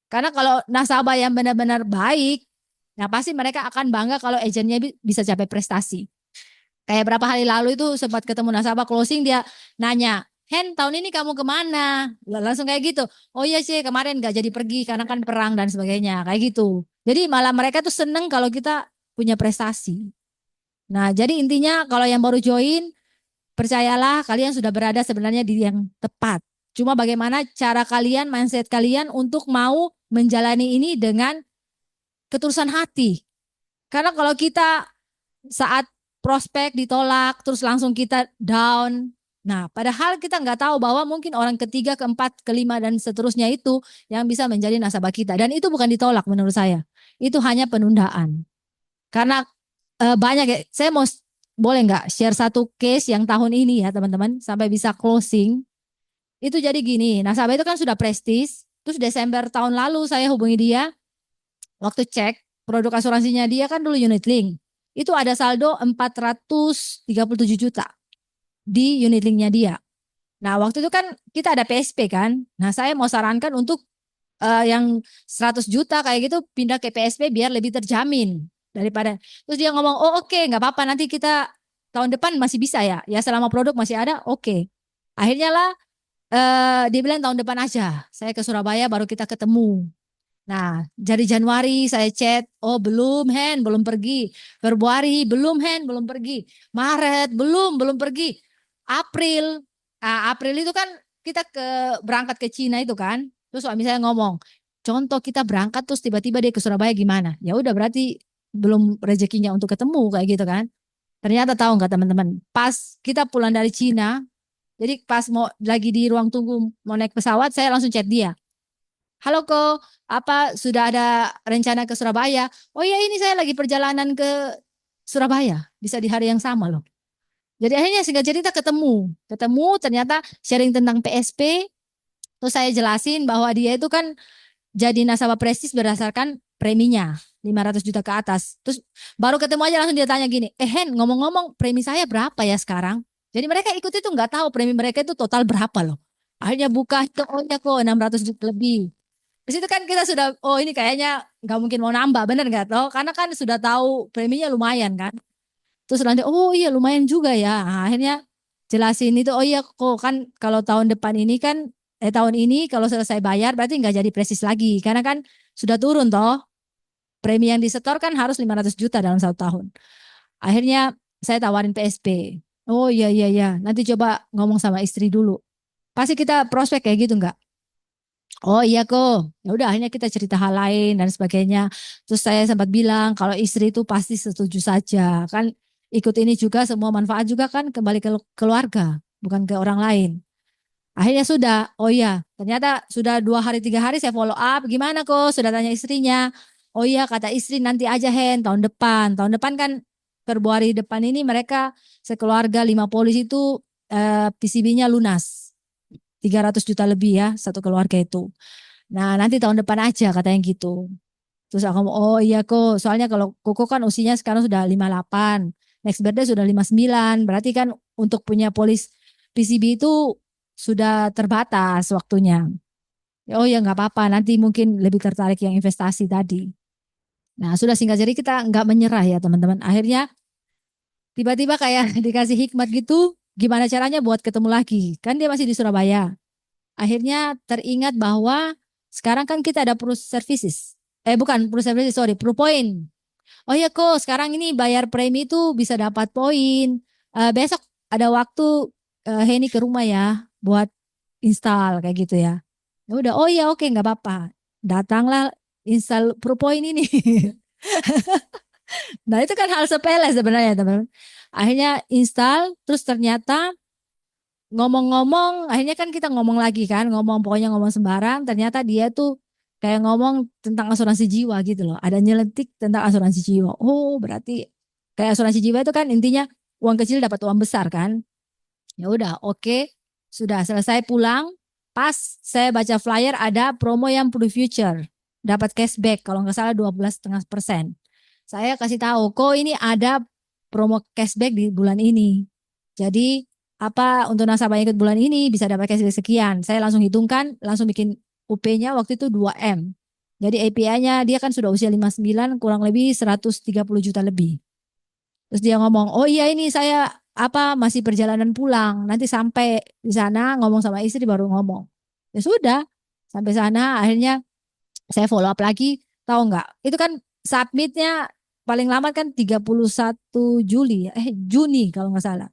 Karena kalau nasabah yang benar-benar baik, nah pasti mereka akan bangga kalau agennya bisa capai prestasi. Kayak berapa hari lalu itu sempat ketemu nasabah closing, dia nanya, Hen, tahun ini kamu kemana? Langsung kayak gitu. Oh iya sih, kemarin gak jadi pergi karena kan perang dan sebagainya. Kayak gitu. Jadi malah mereka tuh seneng kalau kita punya prestasi. Nah, jadi intinya kalau yang baru join, percayalah kalian sudah berada sebenarnya di yang tepat. Cuma bagaimana cara kalian, mindset kalian untuk mau menjalani ini dengan ketulusan hati. Karena kalau kita saat prospek ditolak, terus langsung kita down. Nah, padahal kita nggak tahu bahwa mungkin orang ketiga, keempat, kelima, dan seterusnya itu yang bisa menjadi nasabah kita. Dan itu bukan ditolak menurut saya. Itu hanya penundaan. Karena banyak ya, saya mau boleh nggak share satu case yang tahun ini ya teman-teman, sampai bisa closing. Itu jadi gini, nasabah itu kan sudah prestis, terus Desember tahun lalu saya hubungi dia, waktu cek produk asuransinya dia kan dulu unit link. Itu ada saldo 437 juta di unit linknya dia. Nah, waktu itu kan kita ada PSP kan. Nah, saya mau sarankan untuk yang 100 juta kayak gitu pindah ke PSP biar lebih terjamin daripada. Terus dia ngomong, oh oke, nggak apa-apa nanti kita tahun depan masih bisa ya. Ya selama produk masih ada, oke. Akhirnya lah dia bilang tahun depan aja. Saya ke Surabaya baru kita ketemu. Nah, dari Januari saya chat, oh belum Hen, belum pergi. Februari, belum Hen, belum pergi. Maret, belum pergi. April, April itu kan kita berangkat ke Cina itu kan. Terus suami saya ngomong, contoh kita berangkat terus tiba-tiba dia ke Surabaya gimana? Ya udah berarti belum rezekinya untuk ketemu kayak gitu kan. Ternyata tahu nggak teman-teman, pas kita pulang dari Cina, Jadi pas mau lagi di ruang tunggu mau naik pesawat, saya langsung chat dia. Halo Ko, apa sudah ada rencana ke Surabaya? Oh iya ini saya lagi perjalanan ke Surabaya, bisa di hari yang sama loh. Jadi akhirnya singkat cerita ketemu ternyata sharing tentang PSP, terus saya jelasin bahwa dia itu kan jadi nasabah prestis berdasarkan preminya 500 juta ke atas. Terus baru ketemu aja langsung dia tanya gini, Hen ngomong-ngomong premi saya berapa ya sekarang? Jadi mereka ikut itu nggak tahu premi mereka itu total berapa loh. Akhirnya buka itu oh ya kok 600 juta lebih. Di situ kan kita sudah oh ini kayaknya nggak mungkin mau nambah bener nggak tahu karena kan sudah tahu preminya lumayan kan. Terus nanti oh iya lumayan juga ya. Nah, akhirnya jelasin itu oh iya kok kan kalau tahun depan ini kan tahun ini kalau selesai bayar berarti nggak jadi prestis lagi karena kan sudah turun toh premi yang disetor kan harus 500 juta dalam 1 tahun. Akhirnya saya tawarin PSP. Oh iya iya iya nanti coba ngomong sama istri dulu. Pasti kita prospek kayak gitu nggak? Oh iya kok, ya udah akhirnya kita cerita hal lain dan sebagainya. Terus saya sempat bilang kalau istri itu pasti setuju saja, kan ikut ini juga semua manfaat juga kan kembali ke keluarga, bukan ke orang lain. Akhirnya sudah, oh iya, ternyata sudah 2 hari 3 hari saya follow up, gimana kok? Sudah tanya istrinya. Oh iya kata istri nanti aja Hen tahun depan kan Februari depan ini mereka sekeluarga 5 polis itu PCB-nya lunas. 300 juta lebih ya satu keluarga itu. Nah nanti tahun depan aja katanya gitu. Terus aku ngomong, oh iya kok, soalnya kalau Koko kan usianya sekarang sudah 58, next birthday sudah 59, berarti kan untuk punya polis PCB itu sudah terbatas waktunya. Oh ya nggak apa-apa, nanti mungkin lebih tertarik yang investasi tadi. Nah sudah singkat jadi kita nggak menyerah ya teman-teman. Akhirnya tiba-tiba kayak dikasih hikmat gitu, gimana caranya buat ketemu lagi. Kan dia masih di Surabaya. Akhirnya teringat bahwa sekarang kan kita ada Proof Services. Bukan Proof Services, sorry, ProPoint. Oh ya kok sekarang ini bayar premi itu bisa dapat poin. Besok ada waktu Heni ke rumah ya buat install kayak gitu ya. Ya udah, oh ya oke nggak apa-apa. Datanglah install ProPoint ini. Nah itu kan hal sepele sebenarnya teman-teman. Akhirnya install, terus ternyata ngomong-ngomong, akhirnya kan kita ngomong lagi kan, ngomong pokoknya ngomong sembarang, ternyata dia tuh kayak ngomong tentang asuransi jiwa gitu loh. Ada nyeletik tentang asuransi jiwa. Oh, berarti kayak asuransi jiwa itu kan intinya uang kecil dapat uang besar kan. Ya udah, oke. Sudah selesai pulang, pas saya baca flyer ada promo yang Pro Future. Dapat cashback kalau nggak salah 12,5%. Saya kasih tahu, kok ini ada promo cashback di bulan ini. Jadi apa untuk nasabah yang ikut bulan ini bisa dapat cashback sekian. Saya langsung hitungkan, langsung bikin UP-nya waktu itu 2M. Jadi API-nya dia kan sudah usia 59 kurang lebih 130 juta lebih. Terus dia ngomong, "Oh iya ini saya apa masih perjalanan pulang. Nanti sampai di sana ngomong sama istri baru ngomong." Ya sudah, sampai sana akhirnya saya follow up lagi, tahu nggak? Itu kan submitnya paling lama kan 31 Juli ya. Juni kalau nggak salah.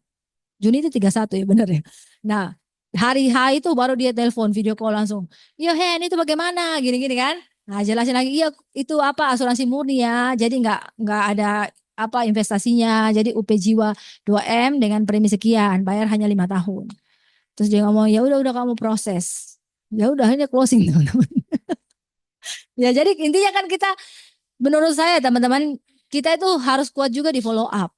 Juni itu 31 ya benar ya. Nah, hari H itu baru dia telepon video call langsung. Yo Hen itu bagaimana? Gini-gini kan. Nah, jelasin lagi, iya itu apa asuransi murni ya. Jadi nggak ada apa investasinya. Jadi UP Jiwa 2M dengan premi sekian, bayar hanya 5 tahun. Terus dia ngomong, ya udah kamu proses. Ya udah hanya closing teman-teman. Ya jadi intinya kan kita menurut saya teman-teman kita itu harus kuat juga di follow up.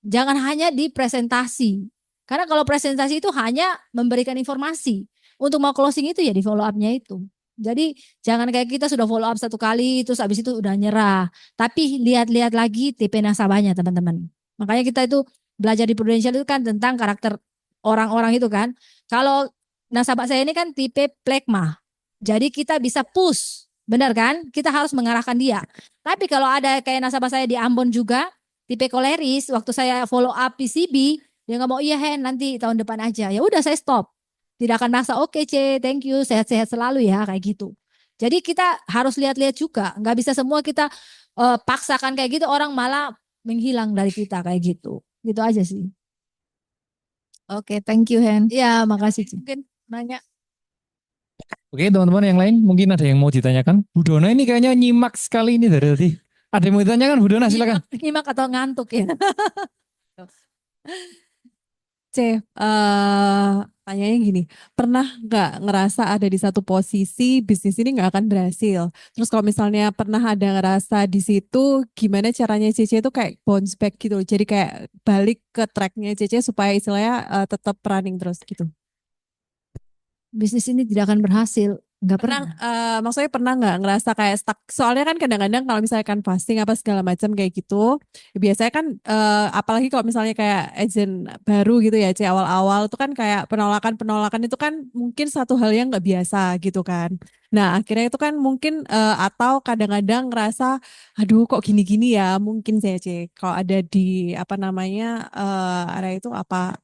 Jangan hanya di presentasi. Karena kalau presentasi itu hanya memberikan informasi. Untuk mau closing itu ya di follow up-nya itu. Jadi jangan kayak kita sudah follow up 1 kali terus habis itu udah nyerah. Tapi lihat-lihat lagi tipe nasabahnya teman-teman. Makanya kita itu belajar di Prudential itu kan tentang karakter orang-orang itu kan. Kalau nasabah saya ini kan tipe plekma. Jadi kita bisa push. Benar kan? Kita harus mengarahkan dia. Tapi kalau ada kayak nasabah saya di Ambon juga, tipe koleris, waktu saya follow up PCB, dia nggak mau iya Hen nanti tahun depan aja. Ya udah saya stop. Tidak akan maksa oke C, thank you, sehat-sehat selalu ya kayak gitu. Jadi kita harus lihat-lihat juga, nggak bisa semua kita paksakan kayak gitu orang malah menghilang dari kita kayak gitu. Gitu aja sih.
Oke, thank you Hen.
Ya, makasih C.
Mungkin nanya.
Oke teman-teman yang lain mungkin ada yang mau ditanyakan. Bu Dona ini kayaknya nyimak sekali ini dari tadi. Ada yang mau ditanyakan Bu Dona silakan.
Nyimak atau ngantuk ya. C,
tanyanya gini, pernah nggak ngerasa ada di satu posisi bisnis ini nggak akan berhasil? Terus kalau misalnya pernah ada ngerasa di situ, gimana caranya Cece itu kayak bounce back gitu, jadi kayak balik ke tracknya Cece supaya istilahnya tetap running terus gitu.
Bisnis ini tidak akan berhasil. Nggak
Pernah,
pernah.
maksudnya pernah nggak ngerasa kayak stuck? Soalnya kan kadang-kadang kalau misalkan fasting apa segala macam kayak gitu, biasanya kan apalagi kalau misalnya kayak agent baru gitu ya, awal-awal itu kan kayak penolakan-penolakan itu kan mungkin satu hal yang nggak biasa gitu kan. Nah akhirnya itu kan mungkin atau kadang-kadang ngerasa, aduh kok gini-gini ya, mungkin saya kalau ada di apa namanya area itu apa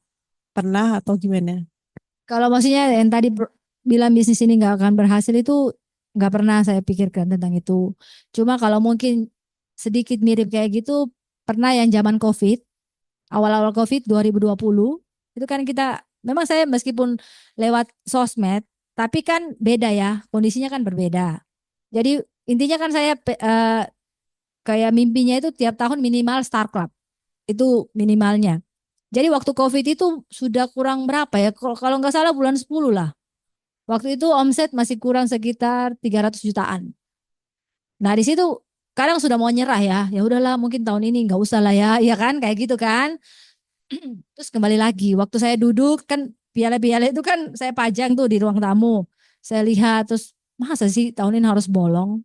pernah atau gimana?
Kalau maksudnya yang tadi bilang bisnis ini nggak akan berhasil itu nggak pernah saya pikirkan tentang itu. Cuma kalau mungkin sedikit mirip kayak gitu, pernah yang zaman COVID, awal-awal COVID 2020, itu kan kita, memang saya meskipun lewat sosmed, tapi kan beda ya, kondisinya kan berbeda. Jadi intinya kan saya kayak mimpinya itu tiap tahun minimal Star Club, itu minimalnya. Jadi waktu COVID itu sudah kurang berapa ya? Kalau nggak salah bulan 10 lah. Waktu itu omset masih kurang sekitar 300 jutaan. Nah di situ kadang sudah mau nyerah ya. Ya udahlah mungkin tahun ini nggak usah lah ya. Ya kan kayak gitu kan. Terus kembali lagi. Waktu saya duduk kan piala-piala itu kan saya pajang tuh di ruang tamu. Saya lihat terus masa sih tahun ini harus bolong?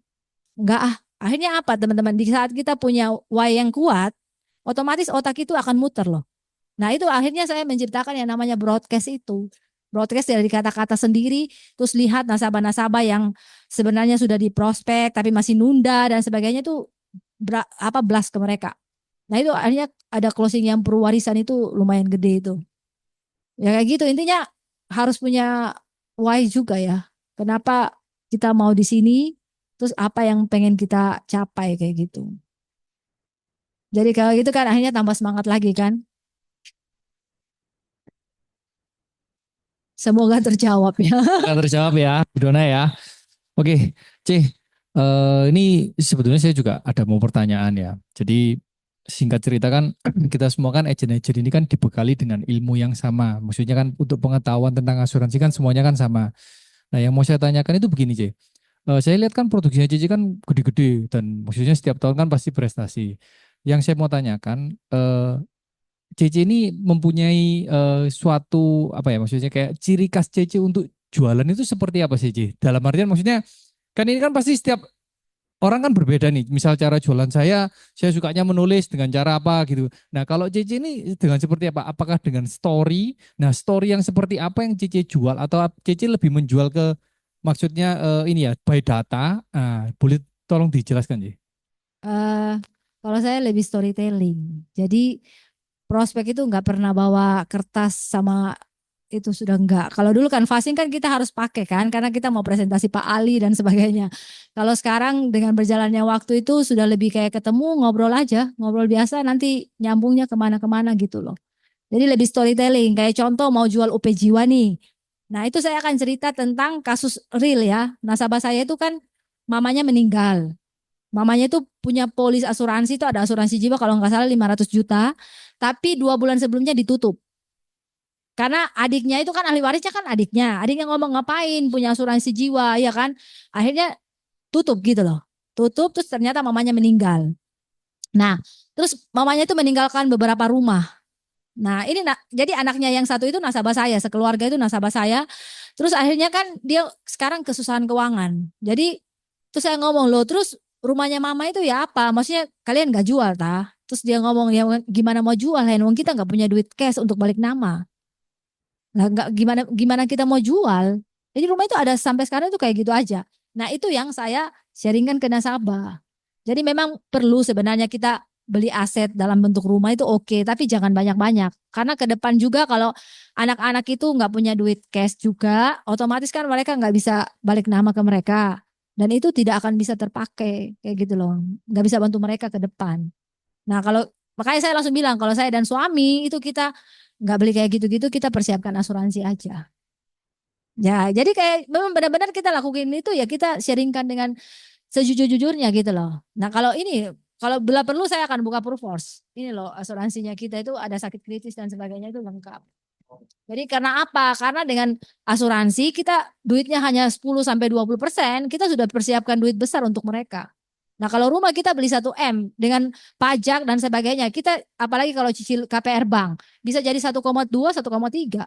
Enggak ah. Akhirnya apa teman-teman? Di saat kita punya why yang kuat, otomatis otak itu akan muter loh. Nah itu akhirnya saya menciptakan yang namanya broadcast itu. Broadcast dari kata-kata sendiri, terus lihat nasabah-nasabah yang sebenarnya sudah diprospek tapi masih nunda dan sebagainya itu blast ke mereka. Nah itu akhirnya ada closing yang perwarisan itu lumayan gede itu. Ya kayak gitu intinya harus punya why juga ya. Kenapa kita mau di sini, terus apa yang pengen kita capai kayak gitu. Jadi kalau gitu kan akhirnya tambah semangat lagi kan. Semoga terjawab ya.
Akan terjawab ya, Bu Dona ya. Oke, C. Ini sebetulnya saya juga ada mau pertanyaan ya. Jadi singkat cerita kan kita semua kan agent-agent ini kan dibekali dengan ilmu yang sama. Maksudnya kan untuk pengetahuan tentang asuransi kan semuanya kan sama. Nah yang mau saya tanyakan itu begini C. Saya lihat kan produksinya Cici kan gede-gede dan maksudnya setiap tahun kan pasti prestasi. Yang saya mau tanyakan, Cici ini mempunyai suatu apa ya maksudnya kayak ciri khas Cici untuk jualan itu seperti apa sih Cici? Dalam artian maksudnya kan ini kan pasti setiap orang kan berbeda nih. Misal cara jualan saya sukanya menulis dengan cara apa gitu. Nah kalau Cici ini dengan seperti apa? Apakah dengan story? Nah story yang seperti apa yang Cici jual atau Cici lebih menjual ke maksudnya ini ya by data? Nah, boleh tolong dijelaskan Cici?
Eh, kalau saya lebih storytelling. Jadi prospek itu nggak pernah bawa kertas sama itu sudah enggak. Kalau dulu kan fasting kan kita harus pakai kan karena kita mau presentasi Pak Ali dan sebagainya. Kalau sekarang dengan berjalannya waktu itu sudah lebih kayak ketemu ngobrol aja, ngobrol biasa nanti nyambungnya kemana-kemana gitu loh. Jadi lebih storytelling. Kayak contoh mau jual UP Jiwa nih. Nah itu saya akan cerita tentang kasus real ya. Nasabah saya itu kan mamanya meninggal. Mamanya itu punya polis asuransi itu ada asuransi jiwa kalau nggak salah 500 juta. Tapi 2 bulan sebelumnya ditutup. Karena adiknya itu kan ahli warisnya kan adiknya. Adiknya ngomong ngapain punya asuransi jiwa ya kan. Akhirnya tutup gitu loh. Tutup terus ternyata mamanya meninggal. Nah terus mamanya itu meninggalkan beberapa rumah. Nah ini jadi anaknya yang satu itu nasabah saya. Sekeluarga itu nasabah saya. Terus akhirnya kan dia sekarang kesusahan keuangan. Jadi terus saya ngomong loh terus rumahnya mama itu ya apa? Maksudnya kalian gak jual tah? Terus dia ngomong ya gimana mau jual Hen? Kita nggak punya duit cash untuk balik nama. Nah, nggak gimana gimana kita mau jual. Jadi rumah itu ada sampai sekarang itu kayak gitu aja. Nah itu yang saya sharingkan ke nasabah. Jadi memang perlu sebenarnya kita beli aset dalam bentuk rumah itu oke, tapi jangan banyak-banyak. Karena ke depan juga kalau anak-anak itu nggak punya duit cash juga, otomatis kan mereka nggak bisa balik nama ke mereka. Dan itu tidak akan bisa terpakai kayak gitu loh. Nggak bisa bantu mereka ke depan. Nah kalau makanya saya langsung bilang kalau saya dan suami itu kita nggak beli kayak gitu-gitu, kita persiapkan asuransi aja. Ya, jadi kayak memang benar-benar kita lakukan itu ya kita sharingkan dengan sejujur-jujurnya gitu loh. Nah kalau ini, kalau bila perlu saya akan buka Proforce. Ini loh asuransinya kita itu ada sakit kritis dan sebagainya itu lengkap. Jadi karena apa? Karena dengan asuransi kita duitnya hanya 10-20%, kita sudah persiapkan duit besar untuk mereka. Nah kalau rumah kita beli 1 M dengan pajak dan sebagainya, kita apalagi kalau cicil KPR bank bisa jadi 1,2, 1,3.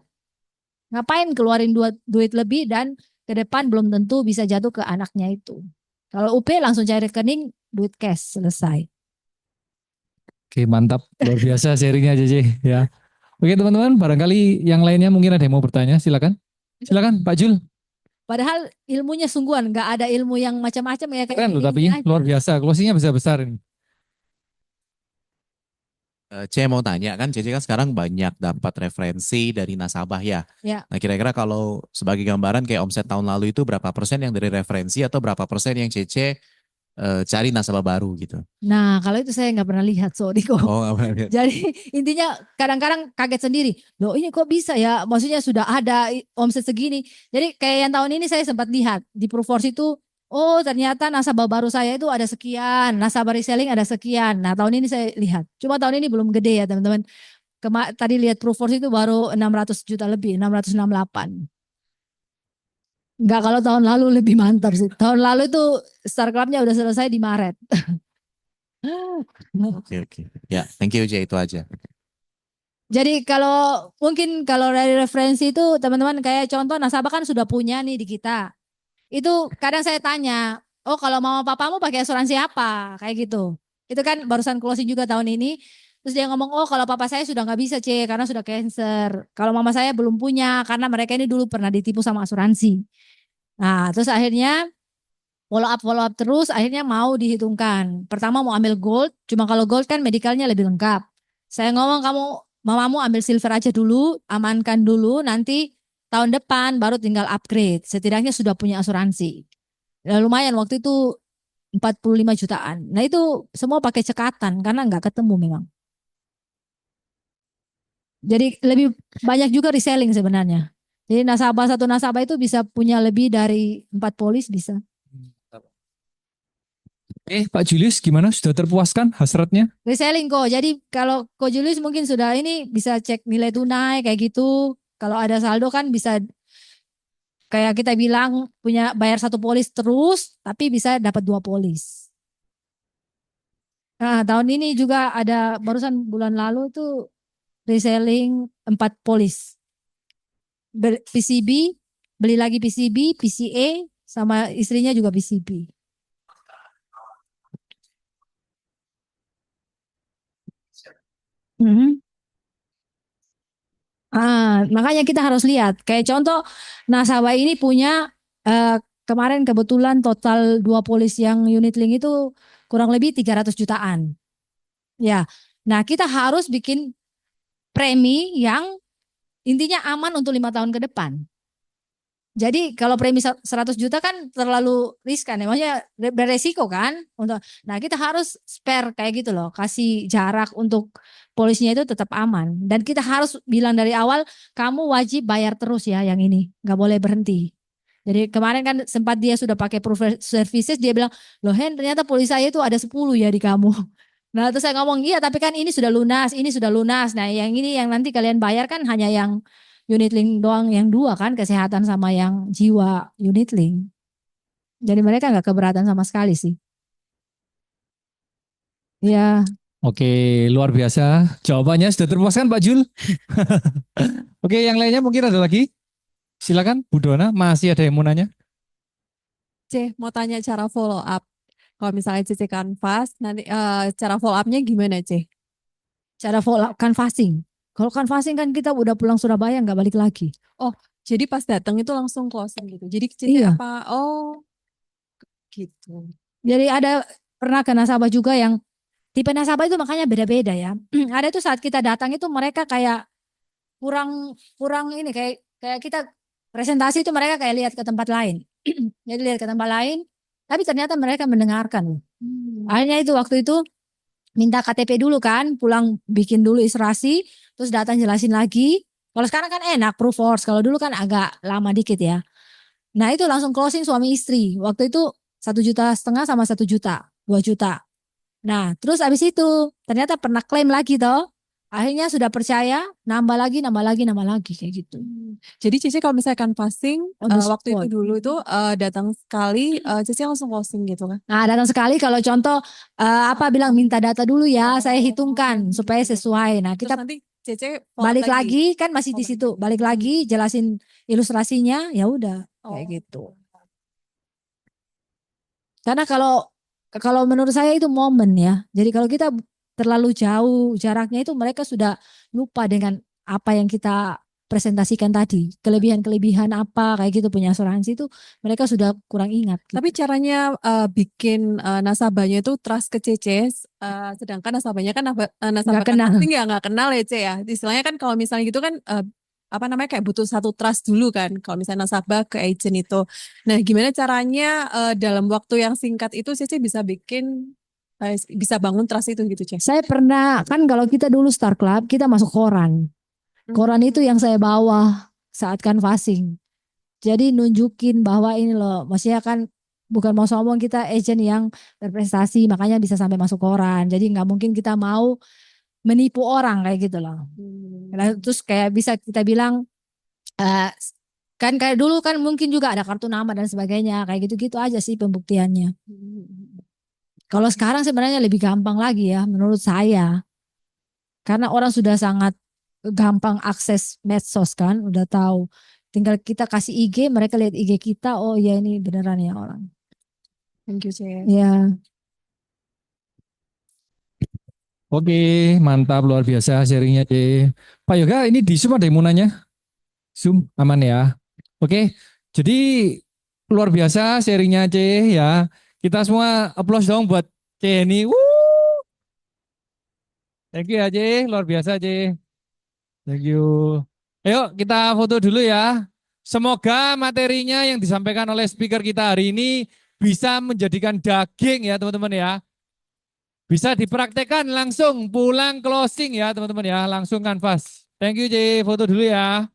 Ngapain keluarin duit lebih dan ke depan belum tentu bisa jatuh ke anaknya itu. Kalau UP langsung cari rekening, duit cash selesai.
Oke, mantap. Luar biasa sharingnya JJ ya. Oke, teman-teman, barangkali yang lainnya mungkin ada yang mau bertanya, silakan. Silakan Pak Jul.
Padahal ilmunya sungguhan, nggak ada ilmu yang macam-macam ya kayak
Keren loh,
ini
tapi
aja.
luar biasa. Closingnya besar-besar ini.
C mau tanya kan, Cece kan sekarang banyak dapat referensi dari nasabah ya.
Ya.
Nah kira-kira kalau sebagai gambaran kayak omset tahun lalu itu berapa persen yang dari referensi atau berapa persen yang Cece cari nasabah baru gitu?
Nah kalau itu saya nggak pernah lihat, sorry kok.
Oh nggak pernah lihat.
Jadi intinya kadang-kadang kaget sendiri. Loh ini kok bisa ya? Maksudnya sudah ada omset segini. Jadi kayak yang tahun ini saya sempat lihat di Proforce itu, oh ternyata nasabah baru saya itu ada sekian, nasabah reselling ada sekian. Nah tahun ini saya lihat. Cuma tahun ini belum gede ya teman-teman. Tadi lihat Proforce itu baru 600 juta lebih, 668. Enggak, kalau tahun lalu lebih mantap sih. Tahun lalu itu Star Club-nya udah selesai di Maret.
Oke oke. Ya thank you C itu aja.
Jadi kalau mungkin kalau dari referensi itu teman-teman kayak contoh nasabah kan sudah punya nih di kita. Itu kadang saya tanya, oh kalau mama papamu pakai asuransi apa? Kayak gitu. Itu kan barusan closing juga tahun ini. Terus dia ngomong, oh kalau papa saya sudah nggak bisa C karena sudah cancer. Kalau mama saya belum punya karena mereka ini dulu pernah ditipu sama asuransi. Nah terus akhirnya follow up terus akhirnya mau dihitungkan. Pertama mau ambil gold, cuma kalau gold kan medikalnya lebih lengkap. Saya ngomong kamu mamamu ambil silver aja dulu, amankan dulu, nanti tahun depan baru tinggal upgrade. Setidaknya sudah punya asuransi. Ya, lumayan waktu itu 45 jutaan. Nah itu semua pakai cekatan karena nggak ketemu memang. Jadi lebih banyak juga reselling sebenarnya. Jadi satu nasabah itu bisa punya lebih dari 4 polis bisa.
Pak Julius gimana? Sudah terpuaskan hasratnya?
Reselling kok. Jadi kalau Ko Julius mungkin sudah ini bisa cek nilai tunai kayak gitu. Kalau ada saldo kan bisa kayak kita bilang punya bayar 1 polis terus tapi bisa dapat 2 polis. Nah tahun ini juga ada barusan bulan lalu tuh reselling 4 polis. PCB, beli lagi PCB, PCA sama istrinya juga PCB. Makanya kita harus lihat. Kayak contoh nasabah ini punya kemarin kebetulan total 2 polis yang unit link itu kurang lebih 300 jutaan. Ya. Nah, kita harus bikin premi yang intinya aman untuk 5 tahun ke depan. Jadi kalau premi 100 juta kan terlalu riskan ya, maksudnya beresiko kan. Nah kita harus spare kayak gitu loh, kasih jarak untuk polisnya itu tetap aman. Dan kita harus bilang dari awal, kamu wajib bayar terus ya yang ini, nggak boleh berhenti. Jadi kemarin kan sempat dia sudah pakai proof services, dia bilang, loh Hen ternyata polis saya itu ada 10 ya di kamu. Nah terus saya ngomong, iya tapi kan ini sudah lunas, ini sudah lunas. Nah yang ini yang nanti kalian bayar kan hanya yang unit link doang yang 2 kan, kesehatan sama yang jiwa unit link. Jadi mereka nggak keberatan sama sekali sih. Ya.
Oke, luar biasa. Jawabannya sudah terpuaskan Pak Jul. Oke, yang lainnya mungkin ada lagi? Silakan Bu Dona, masih ada yang mau nanya?
C, mau tanya cara follow up. Kalau misalnya CC Canvas, nanti cara follow up-nya gimana C?
Cara follow up canvassing. Kalau canvassing kan kita udah pulang Surabaya nggak balik lagi.
Oh, jadi pas datang itu langsung closing gitu. Jadi CC
Iya.
apa? Oh, gitu.
Jadi ada pernah ke nasabah juga yang tipe nasabah itu makanya beda-beda ya. Ada itu saat kita datang itu mereka kayak kurang ini kayak kita presentasi itu mereka kayak lihat ke tempat lain. Jadi lihat ke tempat lain, tapi ternyata mereka mendengarkan. Akhirnya itu waktu itu minta KTP dulu kan, pulang bikin dulu ilustrasi, terus datang jelasin lagi. Kalau sekarang kan enak, proof force. Kalau dulu kan agak lama dikit ya. Nah itu langsung closing suami istri. Waktu itu 1,5 juta sama 1 juta, 2 juta. Nah terus abis itu ternyata pernah klaim lagi toh. Akhirnya sudah percaya, nambah lagi, kayak gitu.
Jadi Cici kalau misalnya canvassing
On the
waktu itu
spot.
dulu itu datang sekali Cici langsung closing gitu kan.
Nah, datang sekali kalau contoh bilang minta data dulu ya, saya hitungkan supaya sesuai. Nah,
Terus
kita
nanti Cici follow up
balik lagi kan masih di
balik
situ,
lagi.
balik lagi jelasin ilustrasinya, ya udah kayak gitu. Karena kalau menurut saya itu momen ya. Jadi kalau kita terlalu jauh jaraknya itu mereka sudah lupa dengan apa yang kita presentasikan tadi. Kelebihan-kelebihan apa kayak gitu punya asuransi itu mereka sudah kurang ingat. Gitu.
Tapi caranya bikin nasabahnya itu trust ke CC, sedangkan nasabahnya kan nasabah
Nggak kenal.
canvassing ya nggak kenal ya C ya. Istilahnya kan kalau misalnya gitu kan kayak butuh satu trust dulu kan kalau misalnya nasabah ke agent itu. Nah, gimana caranya dalam waktu yang singkat itu CC bisa bikin bisa bangun trust itu gitu, C?
Saya pernah kan kalau kita dulu Star Club kita masuk koran. Koran itu yang saya bawa saat canvassing. Jadi nunjukin bahwa ini loh, maksudnya kan bukan mau sombong kita agent yang berprestasi makanya bisa sampai masuk koran. Jadi nggak mungkin kita mau menipu orang kayak gitu loh. Nah, terus kayak bisa kita bilang kan kayak dulu kan mungkin juga ada kartu nama dan sebagainya kayak gitu-gitu aja sih pembuktiannya. Kalau sekarang sebenarnya lebih gampang lagi ya menurut saya. Karena orang sudah sangat gampang akses medsos kan, udah tahu. Tinggal kita kasih IG, mereka lihat IG kita, oh ya ini beneran ya orang.
Thank you, C.
Ya.
Oke, mantap luar biasa sharingnya C. Pak Yoga, ini di Zoom ada yang mau nanya? Zoom aman ya? Oke, jadi luar biasa sharingnya C ya. Kita semua applause dong buat C ini. Thank you ya C, luar biasa C. Thank you. Ayo kita foto dulu ya. Semoga materinya yang disampaikan oleh speaker kita hari ini bisa menjadikan daging ya teman-teman ya. Bisa dipraktekkan langsung pulang closing ya teman-teman ya. Langsung kanvas. Thank you C, foto dulu ya.